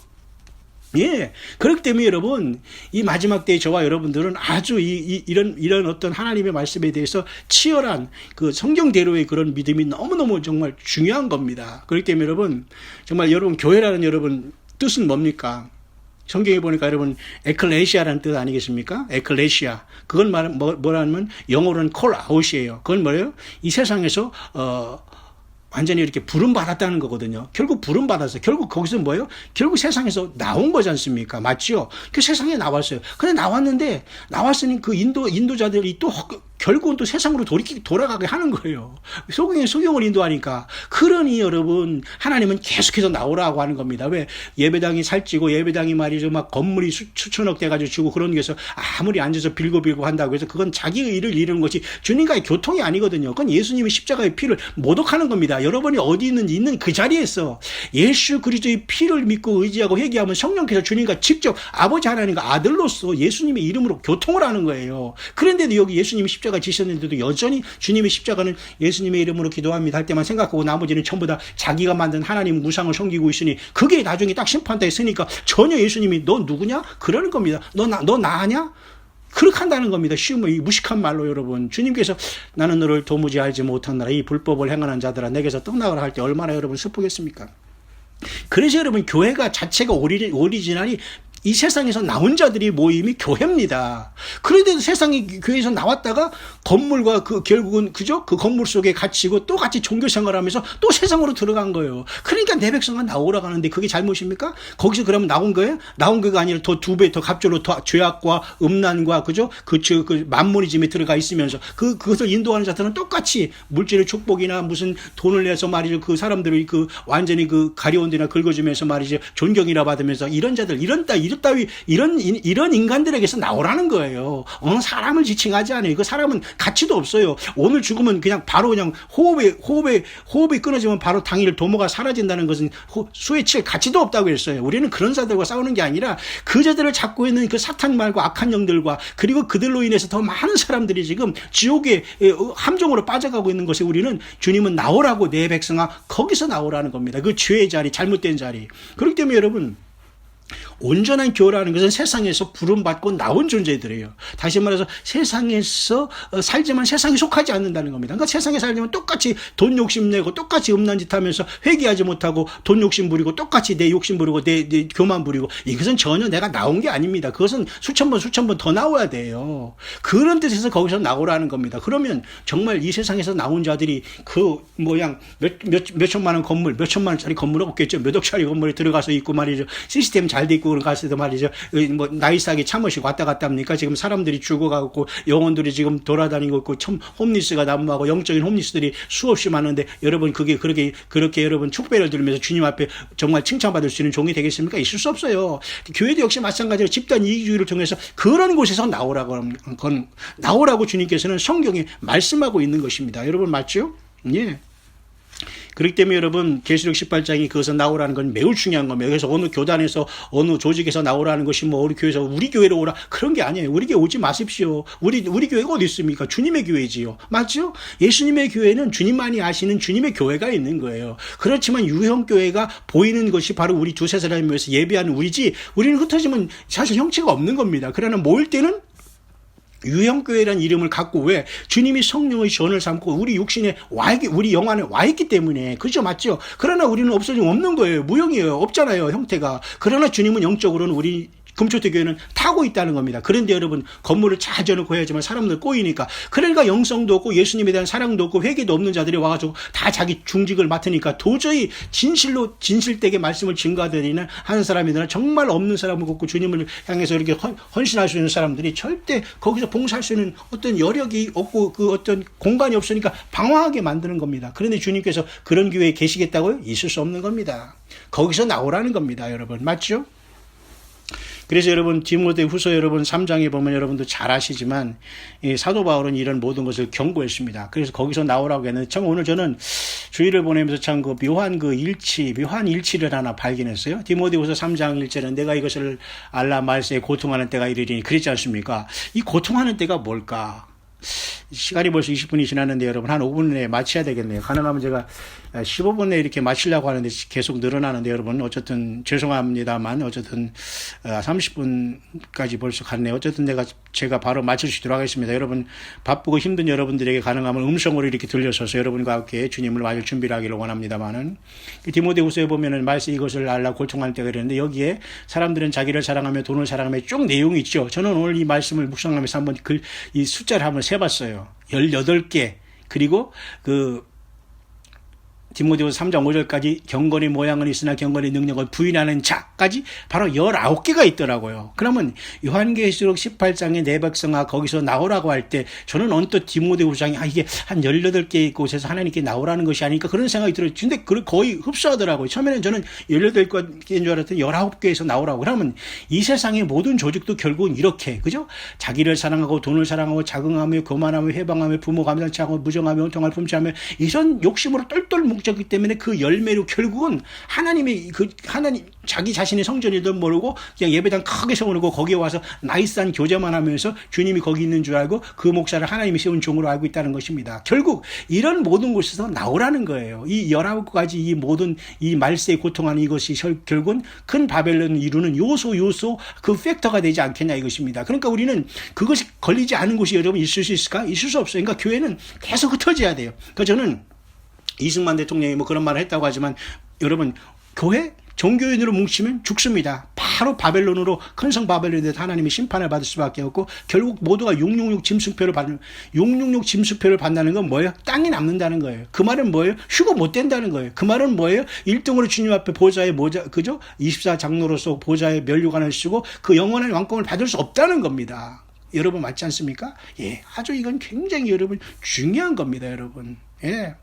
예. 그렇기 때문에 여러분, 이 마지막 때에 저와 여러분들은 아주 이런 어떤 하나님의 말씀에 대해서 치열한 그 성경대로의 그런 믿음이 너무너무 정말 중요한 겁니다. 그렇기 때문에 여러분, 정말 여러분, 교회라는 여러분 뜻은 뭡니까? 성경에 보니까 여러분, 에클레시아라는 뜻 아니겠습니까? 에클레시아. 그건 뭐라면 영어로는 콜 아웃이에요. 그건 뭐예요? 이 세상에서, 완전히 이렇게 부름 받았다는 거거든요. 결국 부름 받았어요. 결국 거기서 뭐예요? 결국 세상에서 나온 거지 않습니까? 맞죠? 그 세상에 나왔어요. 근데 나왔으니 그 인도자들이 또 결국은 또 세상으로 돌아가게 하는 거예요. 소경을 인도하니까. 그러니 여러분, 하나님은 계속해서 나오라고 하는 겁니다. 왜? 예배당이 살찌고 예배당이 말이죠. 막 건물이 수천억 돼가지고 주고 그런 게서 아무리 앉아서 빌고 한다고 해서 그건 자기의 일을 이루는 것이 주님과의 교통이 아니거든요. 그건 예수님이 십자가의 피를 모독하는 겁니다. 여러분이 어디 있는 그 자리에서 예수 그리스도의 피를 믿고 의지하고 회개하면 성령께서 주님과 직접 아버지 하나님과 아들로서 예수님의 이름으로 교통을 하는 거예요. 그런데도 여기 예수님이 십자가 지셨는데도 여전히 주님의 십자가는 예수님의 이름으로 기도합니다 할 때만 생각하고 나머지는 전부 다 자기가 만든 하나님 무상을 섬기고 있으니 그게 나중에 딱 심판대에 서니까 전혀 예수님이 너 누구냐? 그러는 겁니다. 너 나하냐? 그렇게 한다는 겁니다. 쉬운 이 무식한 말로 여러분. 주님께서 나는 너를 도무지 알지 못하느라 이 불법을 행하는 자들아 내게서 떠나가라 할 때 얼마나 여러분 슬프겠습니까? 그래서 여러분 교회가 자체가 오리지널이 이 세상에서 나온 자들이 모임이 교회입니다. 그런데도 교회에서 나왔다가 건물과 결국은 그죠? 그 건물 속에 갇히고 또 같이 종교 생활하면서 또 세상으로 들어간 거예요. 그러니까 내 백성은 나오라고 하는데 그게 잘못입니까? 거기서 그러면 나온 거예요? 나온 거가 아니라 더 2배 더 갑절로 더 죄악과 음란과 그죠? 그 만모니즘에 들어가 있으면서 그것을 인도하는 자들은 똑같이 물질의 축복이나 무슨 돈을 내서 말이죠. 그 사람들이 완전히 가려운 데나 긁어주면서 말이죠. 존경이라 받으면서 이런 자들 이런 인간들에게서 나오라는 거예요. 어느 사람을 지칭하지 않아요. 그 사람은 가치도 없어요. 오늘 죽으면 바로 호흡이 끊어지면 바로 당일 도모가 사라진다는 것은 수에 칠 가치도 없다고 했어요. 우리는 그런 자들과 싸우는 게 아니라 그 자들을 잡고 있는 그 사탄 말고 악한 영들과 그리고 그들로 인해서 더 많은 사람들이 지금 지옥의 함정으로 빠져가고 있는 것에 우리는 주님은 나오라고 내 백성아 거기서 나오라는 겁니다. 그 죄의 자리, 잘못된 자리. 그렇기 때문에 여러분 온전한 교회라는 것은 세상에서 부름받고 나온 존재들이에요. 다시 말해서 세상에서 살지만 세상에 속하지 않는다는 겁니다. 그러니까 세상에 살지만 똑같이 돈 욕심내고 똑같이 음란 짓 하면서 회개하지 못하고 돈 욕심 부리고 똑같이 내 욕심 부리고 내 교만 부리고 이것은 전혀 내가 나온 게 아닙니다. 그것은 수천 번 더 나와야 돼요. 그런 뜻에서 거기서 나오라는 겁니다. 그러면 정말 이 세상에서 나온 자들이 몇 천만 원 건물, 몇 천만 원짜리 건물 없겠죠. 몇 억짜리 건물에 들어가서 있고 말이죠. 시스템 잘 돼 있고 갔을 때 말이죠. 나이 싸게 참으시고 왔다 갔다 합니까? 지금 사람들이 죽어가고 영혼들이 지금 돌아다니고 있고 홈리스가 난무하고 영적인 홈리스들이 수없이 많은데 여러분 그렇게 여러분 축배를 들으면서 주님 앞에 정말 칭찬받을 수 있는 종이 되겠습니까? 있을 수 없어요. 교회도 역시 마찬가지로 집단 이기주의를 통해서 그런 곳에서 나오라고 주님께서는 성경에 말씀하고 있는 것입니다. 여러분 맞죠? 예. 그렇기 때문에 여러분 계시록 18장이 그것을 나오라는 건 매우 중요한 겁니다. 그래서 어느 교단에서 어느 조직에서 나오라는 것이 우리 교회에서 우리 교회로 오라 그런 게 아니에요. 우리 교회 오지 마십시오. 우리 교회가 어디 있습니까? 주님의 교회지요. 맞죠? 예수님의 교회는 주님만이 아시는 주님의 교회가 있는 거예요. 그렇지만 유형 교회가 보이는 것이 바로 우리 두세 사람을 위해서 예배하는 우리지 우리는 흩어지면 사실 형체가 없는 겁니다. 그러나 모일 때는 유형교회라는 이름을 갖고 왜 주님이 성령의 전을 삼고 우리 육신에 우리 영 안에 와 있기 때문에 그죠 맞죠? 그러나 우리는 없어지면 없는 거예요. 무형이에요. 없잖아요. 형태가. 그러나 주님은 영적으로는 우리 금초대 교회는 타고 있다는 겁니다. 그런데 여러분 건물을 잘 지어놓고 해야지만 사람들 꼬이니까, 그러니까 영성도 없고 예수님에 대한 사랑도 없고 회개도 없는 자들이 와가지고 다 자기 중직을 맡으니까 도저히 진실되게 말씀을 증거하드리는 한 사람이나 정말 없는 사람을 갖고 주님을 향해서 이렇게 헌신할 수 있는 사람들이 절대 거기서 봉사할 수 있는 어떤 여력이 없고 그 어떤 공간이 없으니까 방황하게 만드는 겁니다. 그런데 주님께서 그런 교회에 계시겠다고요? 있을 수 없는 겁니다. 거기서 나오라는 겁니다, 여러분. 맞죠? 그래서 여러분 디모데후서 여러분 3장에 보면 여러분도 잘 아시지만 사도 바울은 이런 모든 것을 경고했습니다. 그래서 거기서 나오라고 했는데 참 오늘 저는 주일을 보내면서 참 그 묘한 일치를 하나 발견했어요. 디모데후서 3장 1절은 내가 이것을 알라 말세에 고통하는 때가 이르리니 그랬지 않습니까? 이 고통하는 때가 뭘까? 시간이 벌써 20분이 지났는데 여러분 한 5분 내에 마쳐야 되겠네요. 가능하면 제가 15분 내에 이렇게 마치려고 하는데 계속 늘어나는데 여러분 어쨌든 죄송합니다만 어쨌든 30분까지 벌써 갔네요. 어쨌든 제가 바로 마칠 수 있도록 하겠습니다. 여러분 바쁘고 힘든 여러분들에게 가능하면 음성으로 이렇게 들려서서 여러분과 함께 주님을 맞을 준비를 하기를 원합니다만은 디모데후서에 보면은 말세 이것을 알라 고통할 때가 이랬는데 여기에 사람들은 자기를 사랑하며 돈을 사랑하며 쭉 내용이 있죠. 저는 오늘 이 말씀을 묵상하면서 한번 이 숫자를 한번 세봤어요. 18개. 그리고 디모데후서 3장 5절까지 경건의 모양은 있으나 경건의 능력을 부인하는 자까지 바로 19개가 있더라고요. 그러면 요한계시록 18장의 내 백성아 거기서 나오라고 할 때 저는 언뜻 디모데후서장이 이게 한 18개의 곳에서 하나님께 나오라는 것이 아닐까 그런 생각이 들어요. 근데 그걸 거의 흡수하더라고요. 처음에는 저는 18개인 줄 알았더니 19개에서 나오라고. 그러면 이 세상의 모든 조직도 결국은 이렇게, 그죠? 자기를 사랑하고 돈을 사랑하고 자긍하며 교만하며 회방하며 부모 감당치 않고 무정하며 온통할 품치하며 이런 욕심으로 똘똘 뭉쳤기 때문에 그 열매로 결국은 하나님 자기 자신의 성전이도 모르고 그냥 예배당 크게 세워놓고 거기에 와서 나이스한 교제만 하면서 주님이 거기 있는 줄 알고 그 목사를 하나님이 세운 종으로 알고 있다는 것입니다. 결국 이런 모든 곳에서 나오라는 거예요. 이 19가지 이 모든 이 말세에 고통하는 이것이 결국은 큰 바벨론을 이루는 요소 그 팩터가 되지 않겠냐 이것입니다. 그러니까 우리는 그것이 걸리지 않은 곳이 여러분 있을 수 있을까? 있을 수 없어요. 그러니까 교회는 계속 흩어져야 돼요. 그러니까 저는 이승만 대통령이 뭐 그런 말을 했다고 하지만 여러분 교회 종교인으로 뭉치면 죽습니다. 바로 바벨론으로 큰 성 바벨론에 대해서 하나님이 심판을 받을 수밖에 없고 결국 모두가 666 짐승표를 받는 666 짐승표를 받는다는 건 뭐예요? 땅이 남는다는 거예요. 그 말은 뭐예요? 휴거 못 된다는 거예요. 그 말은 뭐예요? 1등으로 주님 앞에 보좌의 그죠? 24장로로서 보좌의 면류관을 쓰고 그 영원한 왕권을 받을 수 없다는 겁니다. 여러분 맞지 않습니까? 예, 아주 이건 굉장히 여러분 중요한 겁니다, 여러분. 예.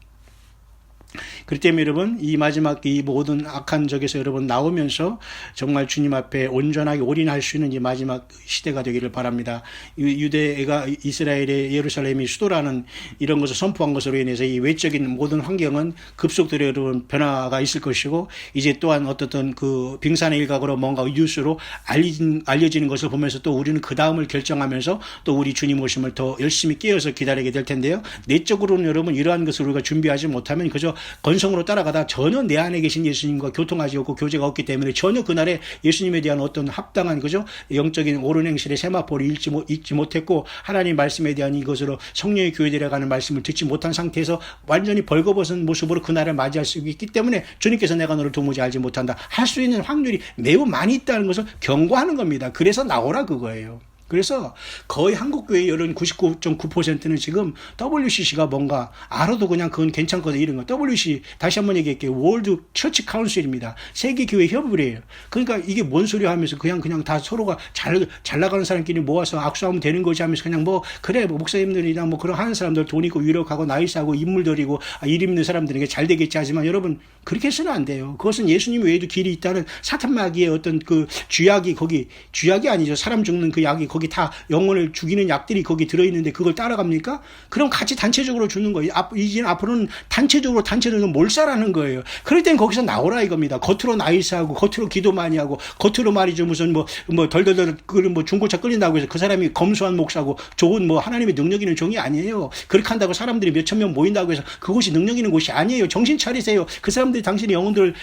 그렇기 때문에 여러분 이 마지막 이 모든 악한 적에서 여러분 나오면서 정말 주님 앞에 온전하게 올인할 수 있는 이 마지막 시대가 되기를 바랍니다. 유대가 이스라엘의 예루살렘이 수도라는 이런 것을 선포한 것으로 인해서 이 외적인 모든 환경은 급속도로 여러분 변화가 있을 것이고 이제 또한 어떻든 그 빙산의 일각으로 뭔가 뉴스로 알려지는 것을 보면서 또 우리는 그 다음을 결정하면서 또 우리 주님 오심을 더 열심히 깨어서 기다리게 될 텐데요. 내적으로는 여러분 이러한 것을 우리가 준비하지 못하면 그저 건성으로 따라가다 전혀 내 안에 계신 예수님과 교통하지 않고 교제가 없기 때문에 전혀 그날에 예수님에 대한 어떤 합당한 그죠 영적인 옳은 행실의 세마포를 읽지 못했고 하나님 말씀에 대한 이것으로 성령의 교회 데려가는 말씀을 듣지 못한 상태에서 완전히 벌거벗은 모습으로 그날을 맞이할 수 있기 때문에 주님께서 내가 너를 도무지 알지 못한다 할 수 있는 확률이 매우 많이 있다는 것을 경고하는 겁니다. 그래서 나오라 그거예요. 그래서 거의 한국교회의 99.9%는 지금 WCC가 뭔가 알아도 그냥 그건 괜찮거든 이런 거. WCC 다시 한번 얘기할게요. 월드 처치 카운슬입니다. 세계교회 협의회예요. 그러니까 이게 뭔 소리 하면서 그냥 다 서로가 잘 나가는 사람끼리 모아서 악수하면 되는 거지 하면서 그냥 뭐 그래 뭐 목사님들이나 뭐 그런 하는 사람들 돈 있고 유력하고 나이스하고 인물들이고 일 있는 사람들에게 잘 되겠지 하지만 여러분 그렇게 해서는 안 돼요. 그것은 예수님 외에도 길이 있다는 사탄 마귀의 어떤 그 쥐약이 아니죠. 사람 죽는 그 약이 거기 다 영혼을 죽이는 약들이 거기 들어있는데 그걸 따라갑니까? 그럼 같이 단체적으로 죽는 거예요. 이제 앞으로는 단체적으로 몰살하는 거예요. 그럴 땐 거기서 나오라 이겁니다. 겉으로 나이스하고 겉으로 기도 많이 하고 겉으로 말이죠. 무슨 뭐 덜덜덜 중고차 끌린다고 해서 그 사람이 검소한 목사고 좋은 하나님의 능력 있는 종이 아니에요. 그렇게 한다고 사람들이 몇천 명 모인다고 해서 그것이 능력 있는 곳이 아니에요. 정신 차리세요. 그 사람들이 당신의 영혼을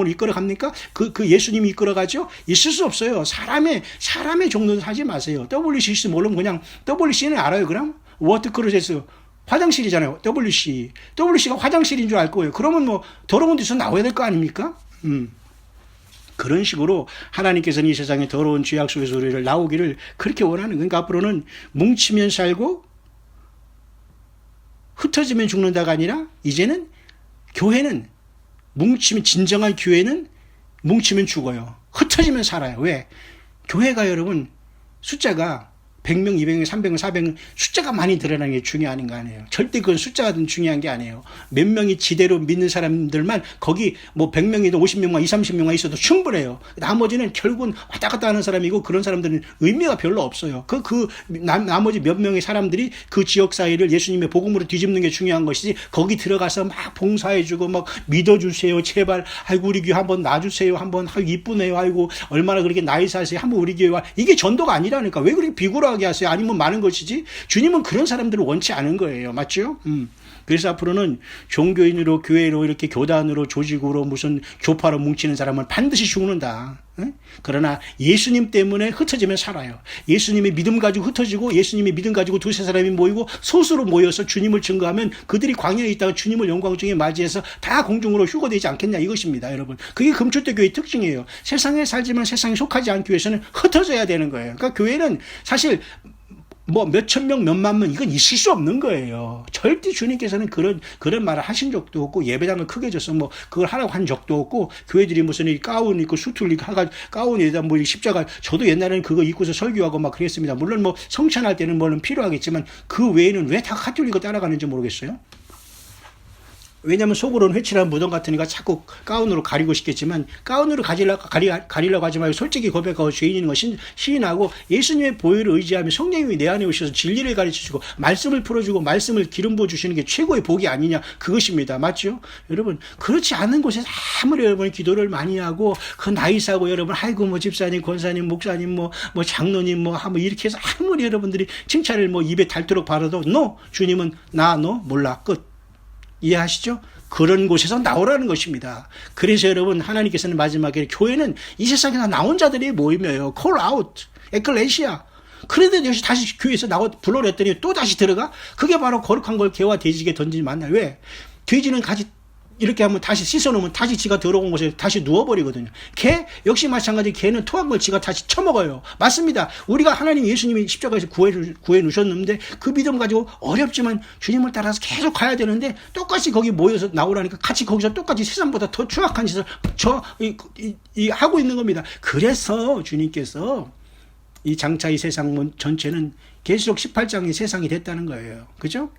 이끌어 갑니까? 그 예수님이 이끌어 가죠? 있을 수 없어요. 사람의 종로는 하지 마세요. WCC 모르면 그냥 WC는 알아요. 그럼 워터 크루제스 화장실이잖아요. WC가 화장실인 줄 알 거예요. 그러면 더러운 데서 나와야 될 거 아닙니까? 그런 식으로 하나님께서는 이 세상의 더러운 죄악 속에서 우리를 나오기를 그렇게 원하는 거예요. 그러니까 앞으로는 뭉치면 살고 흩어지면 죽는다가 아니라 이제는 교회는 뭉치면, 진정한 교회는 뭉치면 죽어요. 흩어지면 살아요. 왜? 교회가 여러분 숫자가 100명, 200명, 300명, 400명 숫자가 많이 드러나는 게 중요한 거 아니에요. 절대 그건 숫자가 중요한 게 아니에요. 몇 명이 지대로 믿는 사람들만 거기 뭐 100명이든 50명만 20, 30명만 있어도 충분해요. 나머지는 결국은 왔다 갔다 하는 사람이고 그런 사람들은 의미가 별로 없어요. 나머지 몇 명의 사람들이 그 지역 사회를 예수님의 복음으로 뒤집는 게 중요한 것이지 거기 들어가서 막 봉사해주고 막 믿어주세요. 제발. 아이고 우리 교회 한번 놔주세요. 한번 아이고 이쁘네요. 아이고 얼마나 그렇게 나이 사세요. 한번 우리 교회 와. 이게 전도가 아니라니까. 왜 그렇게 비굴하게 하세요? 아니면 많은 것이지? 주님은 그런 사람들을 원치 않은 거예요. 맞죠? 그래서 앞으로는 종교인으로 교회로 이렇게 교단으로 조직으로 무슨 교파로 뭉치는 사람은 반드시 죽는다. 그러나 예수님 때문에 흩어지면 살아요. 예수님의 믿음 가지고 흩어지고 예수님의 믿음 가지고 두세 사람이 모이고 소수로 모여서 주님을 증거하면 그들이 광야에 있다가 주님을 영광 중에 맞이해서 다 공중으로 휴거되지 않겠냐 이것입니다. 여러분. 그게 금초대 교회의 특징이에요. 세상에 살지만 세상에 속하지 않기 위해서는 흩어져야 되는 거예요. 그러니까 교회는 사실 뭐 몇천 명, 몇만 명 이건 있을 수 없는 거예요. 절대 주님께서는 그런 말을 하신 적도 없고 예배당을 크게 져서 뭐 그걸 하라고 한 적도 없고 교회들이 무슨 이 가운 입고 수틀 입고 가운에다 뭐 십자가 저도 옛날에는 그거 입고서 설교하고 막 그랬습니다. 물론 뭐 성찬할 때는 뭐는 필요하겠지만 그 외에는 왜 다 가톨릭을 따라가는지 모르겠어요. 왜냐하면 속으로는 회칠한 무덤 같으니까 자꾸 가운으로 가리고 싶겠지만 가운으로 가리려고 하지 말고 솔직히 고백하고 죄인인 거 시인하고 예수님의 보혈을 의지하며 성령님이 내 안에 오셔서 진리를 가르쳐주고 말씀을 풀어주고 말씀을 기름 부어주시는 게 최고의 복이 아니냐 그것입니다. 맞죠? 여러분 그렇지 않은 곳에서 아무리 여러분이 기도를 많이 하고 그 나이 사고 여러분 아이고 뭐 집사님 권사님 목사님 뭐 장로님 뭐 이렇게 해서 아무리 여러분들이 칭찬을 뭐 입에 닳도록 바라도 주님은 나 너 몰라 끝. 이해하시죠? 그런 곳에서 나오라는 것입니다. 그래서 여러분 하나님께서는 마지막에 교회는 이 세상에서 나온 자들이 모임이에요. call out, 에클레시아. 그런데 역시 다시 교회에서 불러냈더니 또 다시 들어가? 그게 바로 거룩한 걸 개와 돼지에게 던지지 만나. 왜? 돼지는 이렇게 하면 다시 씻어놓으면 다시 지가 더러운 곳에 다시 누워버리거든요. 개 역시 마찬가지. 개는 토한 걸 지가 다시 처먹어요. 맞습니다. 우리가 하나님 예수님이 십자가에서 구해 누셨는데 그 믿음 가지고 어렵지만 주님을 따라서 계속 가야 되는데 똑같이 거기 모여서 나오라니까 같이 거기서 똑같이 세상보다 더 추악한 짓을 하고 있는 겁니다. 그래서 주님께서 이 장차 이 세상 전체는 계시록 18장의 세상이 됐다는 거예요. 그죠?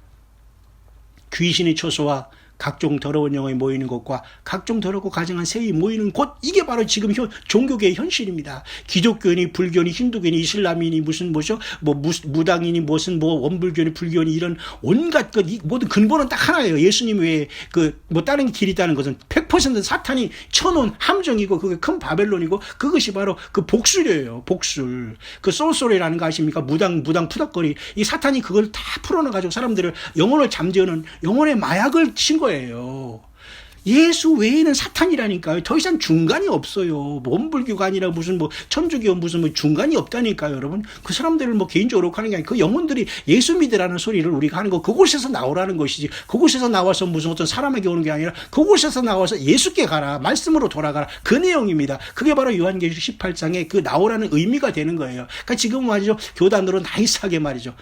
귀신의 처소와 각종 더러운 영혼이 모이는 곳과 각종 더럽고 가증한 새이 모이는 곳 이게 바로 지금 종교계의 현실입니다. 기독교인이 불교인이 힌두교인이 이슬람인이 무슨 뭐죠 뭐 무당인이 무슨 뭐 원불교인이 불교인이 이런 온갖 것 모든 근본은 딱 하나예요. 예수님 외에 뭐 다른 길이 있다는 것은 100% 사탄이 쳐놓은 함정이고 그게 큰 바벨론이고 그것이 바로 그 복술이에요. 복술. 그 소소리라는 거 아십니까? 무당 푸덕거리. 이 사탄이 그걸 다 풀어놔가지고 사람들을 영혼을 잠재우는 영혼의 마약을 친 거예요. 예수 외에는 사탄이라니까요. 더 이상 중간이 없어요. 원불교가 아니라 무슨 뭐 천주교 무슨 뭐 중간이 없다니까요, 여러분. 그 사람들을 뭐 개인적으로 하는 게 아니고 그 영혼들이 예수 믿으라는 소리를 우리가 하는 거 그곳에서 나오라는 것이지. 그곳에서 나와서 무슨 어떤 사람에게 오는 게 아니라 그곳에서 나와서 예수께 가라. 말씀으로 돌아가라. 그 내용입니다. 그게 바로 요한계시록 18장의 그 나오라는 의미가 되는 거예요. 그러니까 지금 말이죠. 교단으로 나이스하게 말이죠.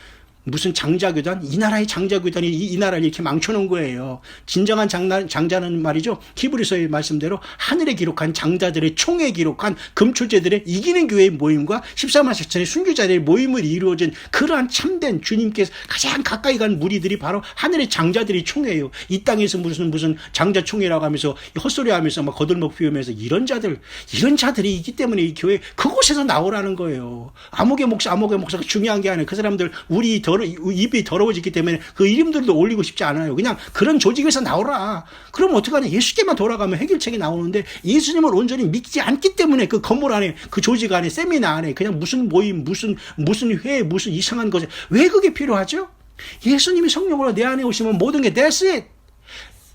무슨 장자교단? 이 나라의 장자교단이 이 나라를 이렇게 망쳐놓은 거예요. 진정한 장자는 말이죠. 히브리서의 말씀대로 하늘에 기록한 장자들의 총에 기록한 금초제들의 이기는 교회의 모임과 14만 4천의 순교자들의 모임을 이루어진 그러한 참된 주님께서 가장 가까이 간 무리들이 바로 하늘의 장자들의 총회예요. 이 땅에서 무슨 장자 총회라고 하면서 헛소리하면서 막 거들먹 피우면서 이런 자들이 있기 때문에 이 교회 그곳에서 나오라는 거예요. 아무개 목사가 중요한 게 아니에요. 그 사람들 입이 더러워졌기 때문에 그 이름들도 올리고 싶지 않아요. 그냥 그런 조직에서 나오라. 그럼 어떡하냐. 예수께만 돌아가면 해결책이 나오는데 예수님을 온전히 믿지 않기 때문에 그 건물 안에 그 조직 안에 세미나 안에 그냥 무슨 모임 무슨 회 무슨 이상한 것에 왜 그게 필요하죠? 예수님이 성령으로 내 안에 오시면 모든 게 that's it.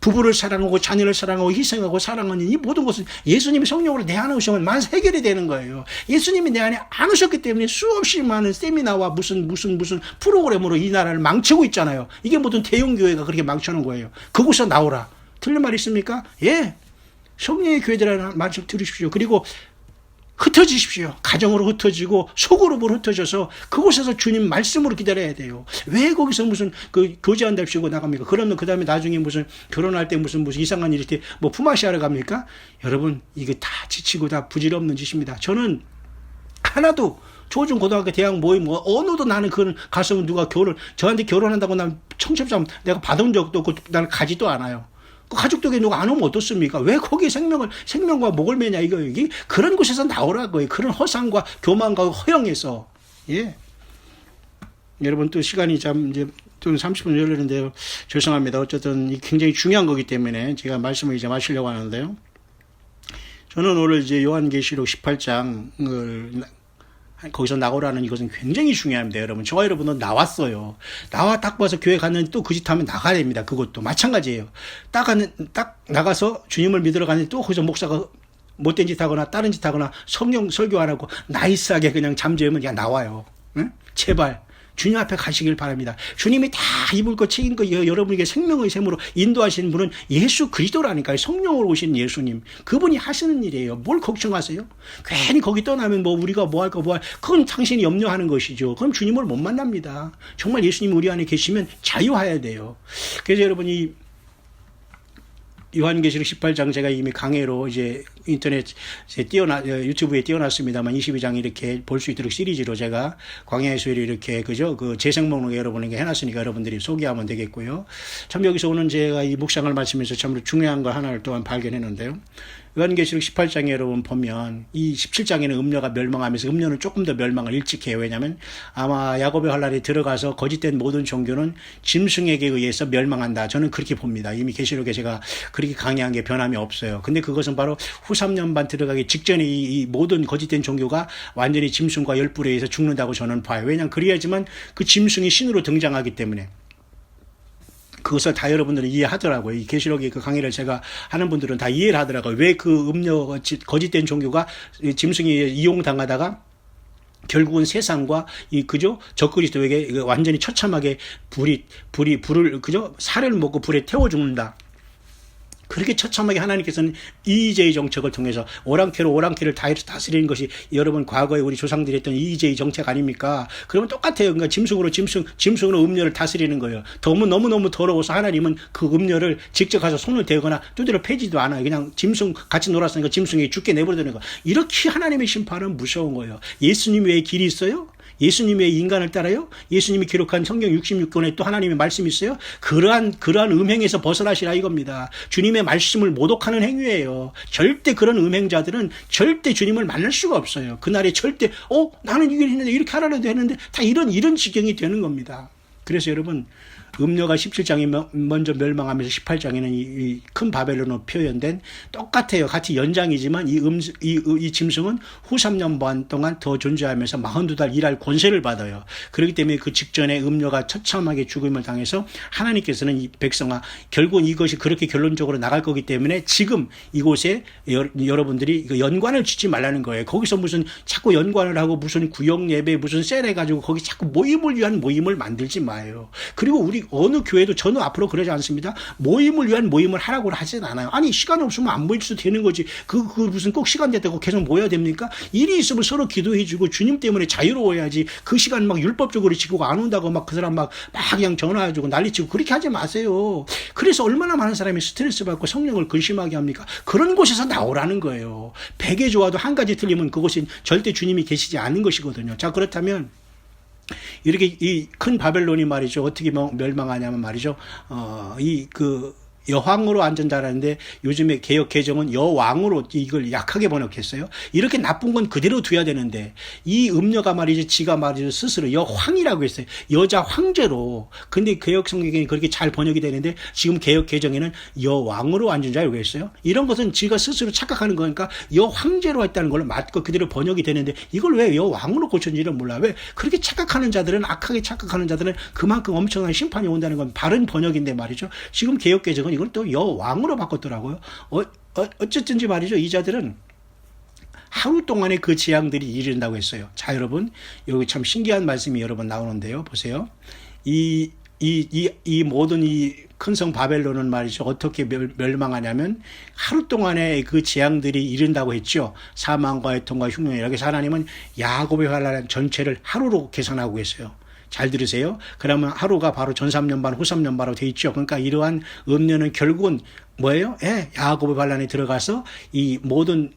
부부를 사랑하고 자녀를 사랑하고 희생하고 사랑하는 이 모든 것은 예수님이 성령으로 내 안에 오시면 만사 해결이 되는 거예요. 예수님이 내 안에 안 오셨기 때문에 수없이 많은 세미나와 무슨 프로그램으로 이 나라를 망치고 있잖아요. 이게 모든 대형교회가 그렇게 망쳐놓은 거예요. 그곳에서 나오라. 틀린 말 있습니까? 예. 성령의 교회들이라는 말씀 들으십시오. 그리고 흩어지십시오. 가정으로 흩어지고 소그룹으로 흩어져서 그곳에서 주님 말씀으로 기다려야 돼요. 왜 거기서 무슨 그 교제한답시고 나갑니까? 그러면 그 다음에 나중에 무슨 결혼할 때 무슨 이상한 일 이렇게 뭐 품앗이하러 갑니까? 여러분 이거 다 지치고 다 부질없는 짓입니다. 저는 하나도 초중 고등학교 대학 모임 어느도 나는 그런 가서 누가 저한테 결혼한다고 난 청첩장 내가 받은 적도 없고 나는 가지도 않아요. 그 가족들에게 누가 안 오면 어떻습니까? 왜 거기에 생명과 목을 매냐, 여기? 그런 곳에서 나오라고요. 그런 허상과 교만과 허영에서. 예. 여러분, 또 시간이 이제 또 30분 열리는데요. 죄송합니다. 어쨌든 굉장히 중요한 거기 때문에 제가 말씀을 이제 마치려고 하는데요. 저는 오늘 이제 요한계시록 18장을 거기서 나오라는 이것은 굉장히 중요합니다. 여러분, 저와 여러분은 나왔어요. 딱 봐서 교회 갔는데 또 그 짓 하면 나가야 됩니다. 그것도 마찬가지예요. 딱 나가서 주님을 믿으러 가는데 또 거기서 목사가 못된 짓 하거나 다른 짓 하거나 성경 설교 안 하고 나이스하게 그냥 잠재우면 그냥 나와요. 응? 제발 주님 앞에 가시길 바랍니다. 주님이 다 입을 것 책임 것 여러분에게 생명의 샘으로 인도하시는 분은 예수 그리스도라니까요. 성령으로 오신 예수님. 그분이 하시는 일이에요. 뭘 걱정하세요? 괜히 거기 떠나면 우리가 뭐 할까 그건 당신이 염려하는 것이죠. 그럼 주님을 못 만납니다. 정말 예수님 우리 안에 계시면 자유해야 돼요. 그래서 여러분이 요한계시록 18장 제가 이미 강해로 이제 인터넷 유튜브에 띄워놨습니다만 22장 이렇게 볼 수 있도록 시리즈로 제가 광야의 수요일 이렇게 그 재생 목록에 여러분에게 해놨으니까 여러분들이 소개하면 되겠고요. 참 여기서 오늘 제가 이 묵상을 마치면서 참 중요한 걸 하나를 또한 발견했는데요. 요한계시록 18장에 여러분 보면 이 17장에는 음녀가 멸망하면서 음녀는 조금 더 멸망을 일찍 해요. 왜냐하면 아마 야곱의 환란에 들어가서 거짓된 모든 종교는 짐승에게 의해서 멸망한다. 저는 그렇게 봅니다. 이미 계시록에 제가 그렇게 강의한 게 변함이 없어요. 근데 그것은 바로 후 3년반 들어가기 직전에 이 모든 거짓된 종교가 완전히 짐승과 열불에 의해서 죽는다고 저는 봐요. 왜냐하면 그래야지만 그 짐승이 신으로 등장하기 때문에. 그것을 다 여러분들은 이해하더라고요. 이 계시록의 그 강의를 제가 하는 분들은 다 이해를 하더라고요. 왜 그 거짓된 종교가 짐승이 이용당하다가 결국은 세상과 적그리스도에게 완전히 처참하게 불을 살을 먹고 불에 태워 죽는다. 그렇게 처참하게 하나님께서는 이의제의 정책을 통해서 오랑캐를 다스리는 것이 여러분 과거에 우리 조상들이 했던 이의제의 정책 아닙니까? 그러면 똑같아요. 그러니까 짐승으로 음녀를 다스리는 거예요. 너무너무 더러워서 하나님은 그 음녀를 직접 가서 손을 대거나 두드려 패지도 않아요. 그냥 짐승 같이 놀았으니까 짐승이 죽게 내버려두는 거. 이렇게 하나님의 심판은 무서운 거예요. 예수님 외에 길이 있어요? 예수님 외에 인간을 따라요? 예수님이 기록한 성경 66권에 또 하나님의 말씀이 있어요? 그러한 음행에서 벗어나시라 이겁니다. 주님의 말씀을 모독하는 행위예요. 절대 그런 음행자들은 절대 주님을 만날 수가 없어요. 그날에 절대 나는 이걸 했는데 이렇게 하라고 했는데 다 이런 지경이 되는 겁니다. 그래서 여러분 음녀가 17장에 먼저 멸망하면서 18장에는 이 큰 바벨론으로 표현된 똑같아요. 같이 연장이지만 이 짐승은 후 3년 반 동안 더 존재하면서 42달 일할 권세를 받아요. 그렇기 때문에 그 직전에 음녀가 처참하게 죽음을 당해서 하나님께서는 이 백성아 결국 이것이 그렇게 결론적으로 나갈 거기 때문에 지금 이곳에 여러분들이 연관을 짓지 말라는 거예요. 거기서 무슨 자꾸 연관을 하고 무슨 구역 예배 무슨 셀 해가지고 거기 자꾸 모임을 위한 모임을 만들지 마요. 그리고 우리 어느 교회도 저는 앞으로 그러지 않습니다. 모임을 위한 모임을 하라고 하진 않아요. 아니 시간이 없으면 안 모일 수도 되는 거지. 그 무슨 꼭 시간 됐다고 계속 모여야 됩니까? 일이 있으면 서로 기도해주고 주님 때문에 자유로워야지. 그 시간 막 율법적으로 지키고 안 온다고 막 그 사람 막 그냥 전화해주고 난리치고 그렇게 하지 마세요. 그래서 얼마나 많은 사람이 스트레스 받고 성령을 근심하게 합니까? 그런 곳에서 나오라는 거예요. 100개 좋아도 한 가지 틀리면 그것이 절대 주님이 계시지 않은 것이거든요. 자 그렇다면 이렇게 이 큰 바벨론이 말이죠. 어떻게 멸망하냐면 말이죠. 여왕으로 앉은다라는데 요즘에 개역 개정은 여왕으로 이걸 약하게 번역했어요. 이렇게 나쁜 건 그대로 둬야 되는데 이 음녀가 말이죠. 지가 말이죠. 스스로 여황이라고 했어요. 여자 황제로. 근데 개역 성경에 그렇게 잘 번역이 되는데 지금 개역 개정에는 여왕으로 앉은 자라고 했어요. 이런 것은 지가 스스로 착각하는 거니까 여황제로 했다는 걸로 맞고 그대로 번역이 되는데 이걸 왜 여왕으로 고쳤는지를 몰라. 왜 그렇게 착각하는 자들은 악하게 착각하는 자들은 그만큼 엄청난 심판이 온다는 건 바른 번역인데 말이죠. 지금 개역 개정은 이걸 또 여왕으로 바꿨더라고요. 어쨌든지 말이죠. 이 자들은 하루 동안에 그 재앙들이 이른다고 했어요. 자, 여러분, 여기 참 신기한 말씀이 여러 번 나오는데요. 보세요. 이 모든 큰 성 바벨론은 말이죠. 어떻게 멸망하냐면 하루 동안에 그 재앙들이 이른다고 했죠. 사망과 애통과 흉년. 여기서 하나님은 야곱의 환란 전체를 하루로 계산하고 계세요. 잘 들으세요. 그러면 하루가 바로 전 3년 반, 후 3년 반으로 돼 있죠. 그러니까 이러한 음료는 결국은 뭐예요? 예, 야곱의 반란에 들어가서 이 모든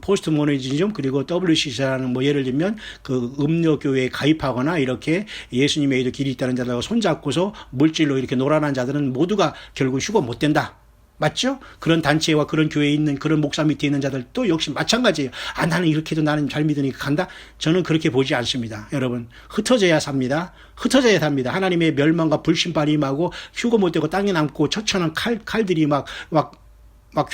포스트 모더니즘 그리고 WCC라는 뭐 예를 들면 그 음료 교회에 가입하거나 이렇게 예수님의 에도 길이 있다는 자들하고 손잡고서 물질로 이렇게 놀아난 자들은 모두가 결국 휴거 못 된다. 맞죠? 그런 단체와 그런 교회에 있는 그런 목사 밑에 있는 자들도 역시 마찬가지예요. 아, 나는 이렇게 해도 나는 잘 믿으니까 간다? 저는 그렇게 보지 않습니다. 여러분, 흩어져야 삽니다. 흩어져야 삽니다. 하나님의 멸망과 불심판이 임하고 휴거 못되고 땅에 남고 처천한 칼들이 막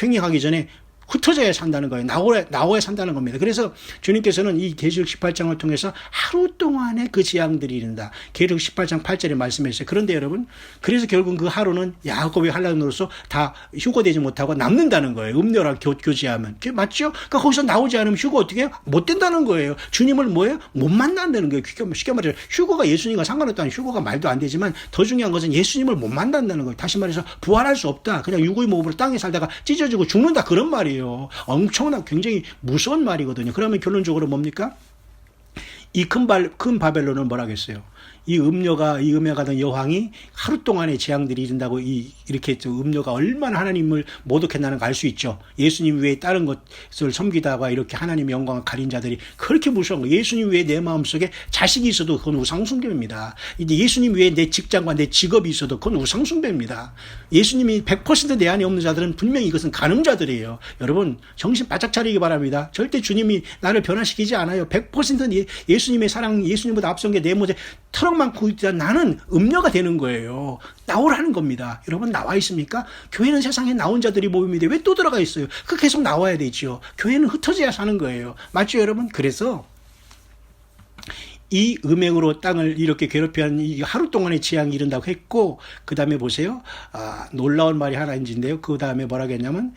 횡행하기 전에 흩어져야 산다는 거예요. 나와야 산다는 겁니다. 그래서 주님께서는 이 계시록 18장을 통해서 하루 동안에 그 재앙들이 이른다. 계시록 18장 8절에 말씀했어요. 그런데 여러분, 그래서 결국 그 하루는 야곱의 환란으로서 다 휴거되지 못하고 남는다는 거예요. 음료랑 교제하면. 그게 맞죠? 그러니까 거기서 나오지 않으면 휴거 어떻게 해요? 못 된다는 거예요. 주님을 뭐예요? 못 만난다는 거예요. 쉽게 말해서 휴거가 예수님과 상관없다는 휴거가 말도 안 되지만 더 중요한 것은 예수님을 못 만난다는 거예요. 다시 말해서 부활할 수 없다. 그냥 육의 몸으로 땅에 살다가 찢어지고 죽는다. 그런 말이에요. 엄청난 굉장히 무서운 말이거든요. 그러면 결론적으로 뭡니까? 이 큰 바벨론은 뭐라겠어요? 이 음녀가 된 여왕이 하루 동안의 재앙들이 이른다고 이렇게 음녀가 얼마나 하나님을 모독했나는 걸 알 수 있죠. 예수님 외에 다른 것을 섬기다가 이렇게 하나님의 영광을 가린 자들이 그렇게 무서운 거예요. 예수님 외에 내 마음속에 자식이 있어도 그건 우상숭배입니다. 이제 예수님 외에 내 직장과 내 직업이 있어도 그건 우상숭배입니다. 예수님이 100% 내 안에 없는 자들은 분명히 이것은 간음자들이에요. 여러분 정신 바짝 차리기 바랍니다. 절대 주님이 나를 변화시키지 않아요. 100% 예수님의 사랑, 예수님보다 앞선 게 내 모습에 터럭 많고 나는 음녀가 되는 거예요. 나오라는 겁니다. 여러분 나와 있습니까? 교회는 세상에 나온 자들이 모입니다. 왜 또 들어가 있어요? 그 계속 나와야 되죠. 교회는 흩어져야 사는 거예요. 맞죠 여러분? 그래서 이 음행으로 땅을 이렇게 괴롭히는 이 하루 동안의 재앙이 이른다고 했고, 그 다음에 보세요. 놀라운 말이 하나 있는데요. 그 다음에 뭐라고 했냐면,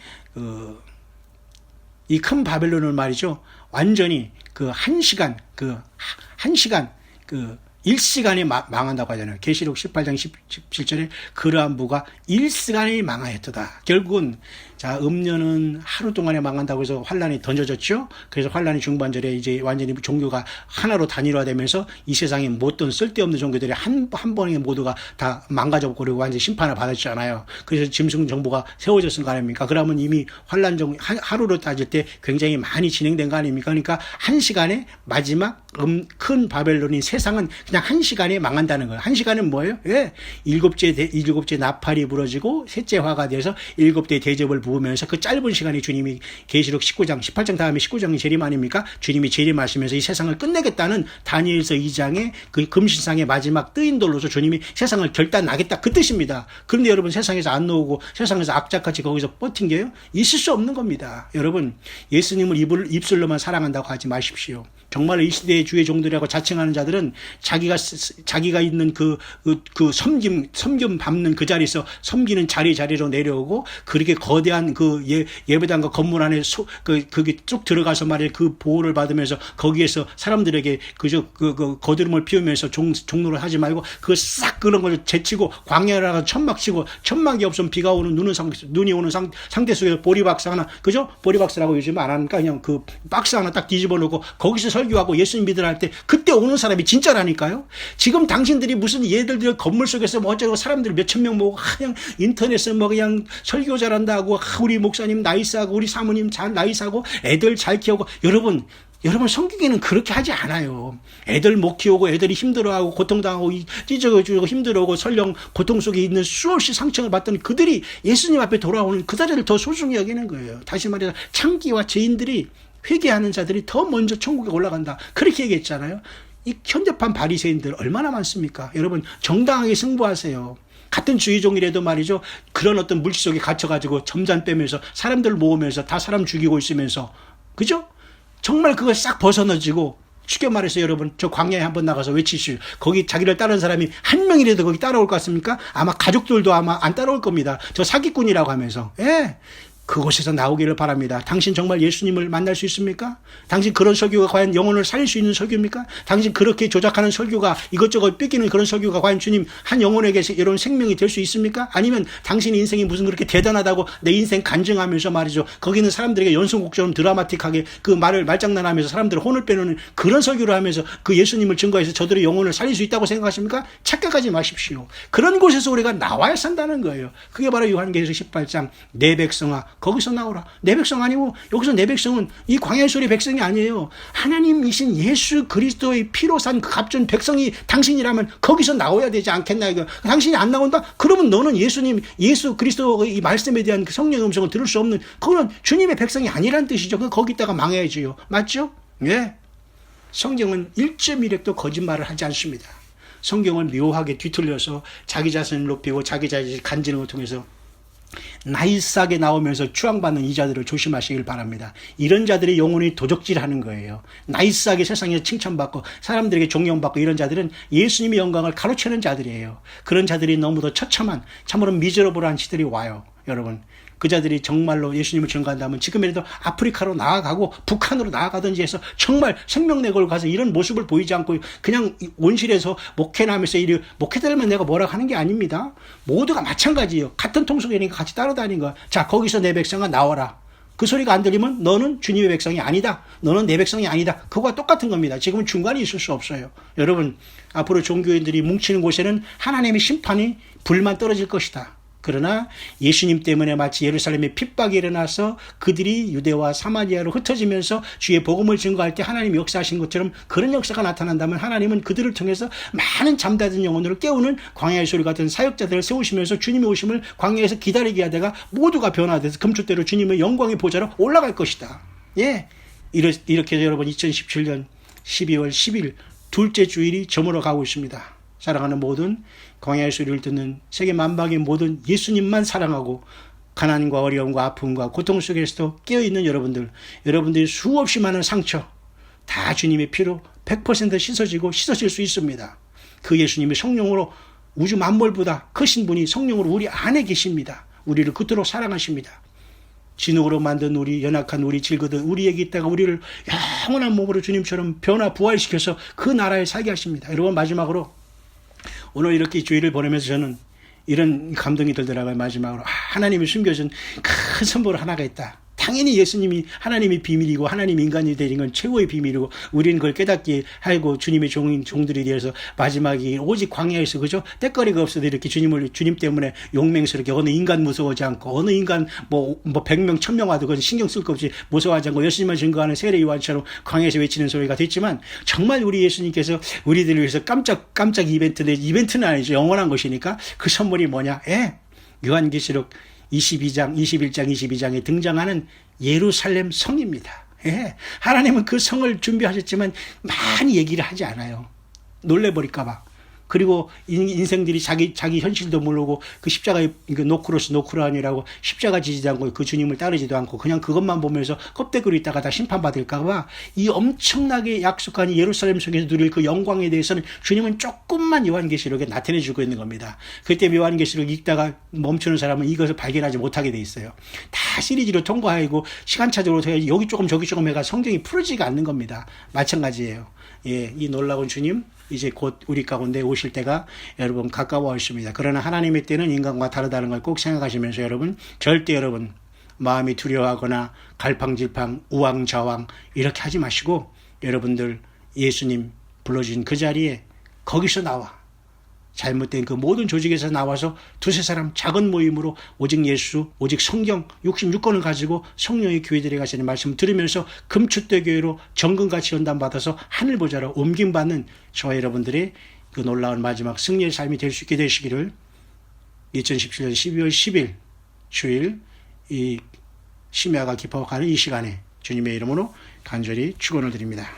이 큰 바벨론을 말이죠. 완전히 한 시간, 1시간에 망한다고 하잖아요. 계시록 18장 17절에 그러한 부가 1시간에 망하였도다. 결국은 음녀는 하루 동안에 망한다고 해서 환란이 던져졌죠. 그래서 환란이 중반절에 이제 완전히 종교가 하나로 단일화되면서 이 세상에 못던 쓸데없는 종교들이 한 번에 모두가 다 망가져 버리고 완전히 심판을 받았잖아요. 그래서 짐승 정부가 세워졌은 거 아닙니까? 그러면 이미 환란 하루로 따질 때 굉장히 많이 진행된 거 아닙니까? 그러니까 한 시간에 마지막 큰 바벨론인 세상은 그냥 한 시간에 망한다는 거예요. 한 시간은 뭐예요? 예. 일곱째 나팔이 부러지고 셋째 화가 돼서 일곱대 대접을 부으면서 그 짧은 시간에 주님이 계시록 19장, 18장 다음에 19장이 재림 아닙니까? 주님이 재림하시면서 이 세상을 끝내겠다는 다니엘서 2장의 그 금신상의 마지막 뜨인 돌로서 주님이 세상을 결단하겠다. 그 뜻입니다. 그런데 여러분 세상에서 안 나오고 세상에서 악착같이 거기서 버틴게요? 있을 수 없는 겁니다. 여러분 예수님을 입술로만 사랑한다고 하지 마십시오. 정말 이 시대의 주의 종들이라고 자칭하는 자들은 자기가 있는 그 섬김 밟는 그 자리에서 섬기는 자리로 내려오고 그렇게 거대한 그 예배당과 건물 안에 그게 쭉 들어가서 말이에요. 그 보호를 받으면서 거기에서 사람들에게 거드름을 피우면서 종로를 하지 말고 싹 그런 걸 제치고 광야라가 천막치고 천막이 없으면 비가 오는 눈이 오는 상태 속에서 보리박스 하나, 그죠? 보리박스라고 요즘 안 하니까 그냥 그 박스 하나 딱 뒤집어 놓고 거기서 설교하고 예수님 믿으라 할 때 그때 오는 사람이 진짜라니까요. 지금 당신들이 무슨 얘들들 건물 속에서 뭐 어쩌고 사람들 몇천 명 모으고 그냥 인터넷에 뭐 그냥 설교 잘한다고 우리 목사님 나이스하고 우리 사모님 잘 나이스하고 애들 잘 키우고 여러분 성경에는 그렇게 하지 않아요. 애들 못 키우고 애들이 힘들어하고 고통당하고 찢어지고 힘들어하고 설령 고통 속에 있는 수없이 상처를 받던 그들이 예수님 앞에 돌아오는 그 자리를 더 소중히 여기는 거예요. 다시 말해서 창기와 죄인들이 회개하는 자들이 더 먼저 천국에 올라간다. 그렇게 얘기했잖아요. 이 현대판 바리새인들 얼마나 많습니까? 여러분 정당하게 승부하세요. 같은 주의종이라도 말이죠. 그런 어떤 물질 속에 갇혀가지고 점잔 빼면서 사람들 모으면서 다 사람 죽이고 있으면서 그죠? 정말 그걸 싹 벗어너지고 쉽게 말해서 여러분 저 광야에 한번 나가서 외치시오. 거기 자기를 따르는 사람이 한 명이라도 거기 따라올 것 같습니까? 아마 가족들도 아마 안 따라올 겁니다. 저 사기꾼이라고 하면서. 예. 그곳에서 나오기를 바랍니다. 당신 정말 예수님을 만날 수 있습니까? 당신 그런 설교가 과연 영혼을 살릴 수 있는 설교입니까? 당신 그렇게 조작하는 설교가 이것저것 뺏기는 그런 설교가 과연 주님 한 영혼에게 이런 생명이 될 수 있습니까? 아니면 당신의 인생이 무슨 그렇게 대단하다고 내 인생 간증하면서 말이죠. 거기는 사람들에게 연속곡처럼 드라마틱하게 그 말을 말장난하면서 사람들의 혼을 빼는 그런 설교를 하면서 그 예수님을 증거해서 저들의 영혼을 살릴 수 있다고 생각하십니까? 착각하지 마십시오. 그런 곳에서 우리가 나와야 산다는 거예요. 그게 바로 요한계시록 18장 내 백성아 거기서 나오라. 내 백성 아니고 여기서 내 백성은 이 광야의 소리 백성이 아니에요. 하나님이신 예수 그리스도의 피로 산 그 값준 백성이 당신이라면 거기서 나와야 되지 않겠나. 이거. 당신이 안 나온다? 그러면 너는 예수님 예수 그리스도의 이 말씀에 대한 그 성령의 음성을 들을 수 없는 그거는 주님의 백성이 아니란 뜻이죠. 그 거기다가 망해야지요. 맞죠? 예. 성경은 1.1핵도 거짓말을 하지 않습니다. 성경을 묘하게 뒤틀려서 자기 자신을 높이고 자기 자신의 간지를 통해서 나이스하게 나오면서 추앙받는 이 자들을 조심하시길 바랍니다. 이런 자들이 영혼이 도적질하는 거예요. 나이스하게 세상에서 칭찬받고 사람들에게 존경받고 이런 자들은 예수님의 영광을 가로채는 자들이에요. 그런 자들이 너무도 처참한 참으로 미저러블한 시들이 와요. 여러분 그 자들이 정말로 예수님을 증거한다면 지금이라도 아프리카로 나아가고 북한으로 나아가든지 해서 정말 생명내 걸고 가서 이런 모습을 보이지 않고 그냥 온실에서 목회나 하면서 이 목회자들만 내가 뭐라고 하는 게 아닙니다. 모두가 마찬가지예요. 같은 통속이니까 같이 따라다니는 거야. 자 거기서 내 백성아 나와라. 그 소리가 안 들리면 너는 주님의 백성이 아니다. 너는 내 백성이 아니다. 그거와 똑같은 겁니다. 지금은 중간이 있을 수 없어요. 여러분 앞으로 종교인들이 뭉치는 곳에는 하나님의 심판이 불만 떨어질 것이다. 그러나 예수님 때문에 마치 예루살렘에 핍박이 일어나서 그들이 유대와 사마리아로 흩어지면서 주의 복음을 증거할 때 하나님이 역사하신 것처럼 그런 역사가 나타난다면 하나님은 그들을 통해서 많은 잠자던 영혼들을 깨우는 광야의 소리 같은 사역자들을 세우시면서 주님의 오심을 광야에서 기다리게 하다가 모두가 변화돼서 금주대로 주님의 영광의 보좌로 올라갈 것이다. 예, 이렇게 해서 여러분 2017년 12월 10일 둘째 주일이 저물어 가고 있습니다. 사랑하는 모든 광야의 소리를 듣는 세계 만방의 모든 예수님만 사랑하고 가난과 어려움과 아픔과 고통 속에서도 깨어있는 여러분들이 수없이 많은 상처 다 주님의 피로 100% 씻어지고 씻어질 수 있습니다. 그 예수님이 성령으로 우주 만물보다 크신 분이 성령으로 우리 안에 계십니다. 우리를 그토록 사랑하십니다. 진흙으로 만든 우리 연약한 우리 질거든 우리에게 있다가 우리를 영원한 몸으로 주님처럼 변화 부활시켜서 그 나라에 살게 하십니다. 여러분 마지막으로 오늘 이렇게 주일을 보내면서 저는 이런 감동이 들더라고요. 마지막으로 하나님이 숨겨준 큰 선물 하나가 있다. 당연히 예수님이 하나님의 비밀이고 하나님이 인간이 되는 건 최고의 비밀이고 우리는 그걸 깨닫게 하고 주님의 종들이 되어서 마지막에 오직 광야에서 그죠? 때거리가 없어도 이렇게 주님 때문에 용맹스럽게 어느 인간 무서워하지 않고 어느 인간 뭐 100명 1000명 와도 그건 신경 쓸 거 없이 무서워하지 않고 예수님만 증거하는 세례 요한처럼 광야에서 외치는 소리가 됐지만 정말 우리 예수님께서 우리들을 위해서 깜짝 이벤트는 아니죠. 영원한 것이니까 그 선물이 뭐냐? 요한계시록 21장 22장에 등장하는 예루살렘 성입니다. 예. 하나님은 그 성을 준비하셨지만 많이 얘기를 하지 않아요. 놀래버릴까봐. 그리고 인생들이 자기 현실도 모르고 그 십자가의 노크라니라고 십자가 지지도 않고 그 주님을 따르지도 않고 그냥 그것만 보면서 껍데기로 있다가 다 심판받을까봐 이 엄청나게 약속한 예루살렘 속에서 누릴 그 영광에 대해서는 주님은 조금만 요한계시록에 나타내주고 있는 겁니다. 그때 요한계시록 읽다가 멈추는 사람은 이것을 발견하지 못하게 돼 있어요. 다 시리즈로 통과하고 시간차적으로 여기 조금 저기 조금 해가 성경이 풀어지지가 않는 겁니다. 마찬가지예요. 예, 이 놀라운 주님 이제 곧 우리 가운데 오실 때가 여러분 가까워 있습니다. 그러나 하나님의 때는 인간과 다르다는 걸 꼭 생각하시면서 여러분 절대 여러분 마음이 두려워하거나 갈팡질팡 우왕좌왕 이렇게 하지 마시고 여러분들 예수님 불러주신 그 자리에 거기서 나와 잘못된 그 모든 조직에서 나와서 두세 사람 작은 모임으로 오직 예수, 오직 성경 66권을 가지고 성령의 교회들에 가시는 말씀을 들으면서 금축대 교회로 정금같이 연단받아서 하늘보좌로 옮김받는 저와 여러분들의 그 놀라운 마지막 승리의 삶이 될 수 있게 되시기를 2017년 12월 10일 주일 이 심야가 깊어가는 이 시간에 주님의 이름으로 간절히 축원을 드립니다.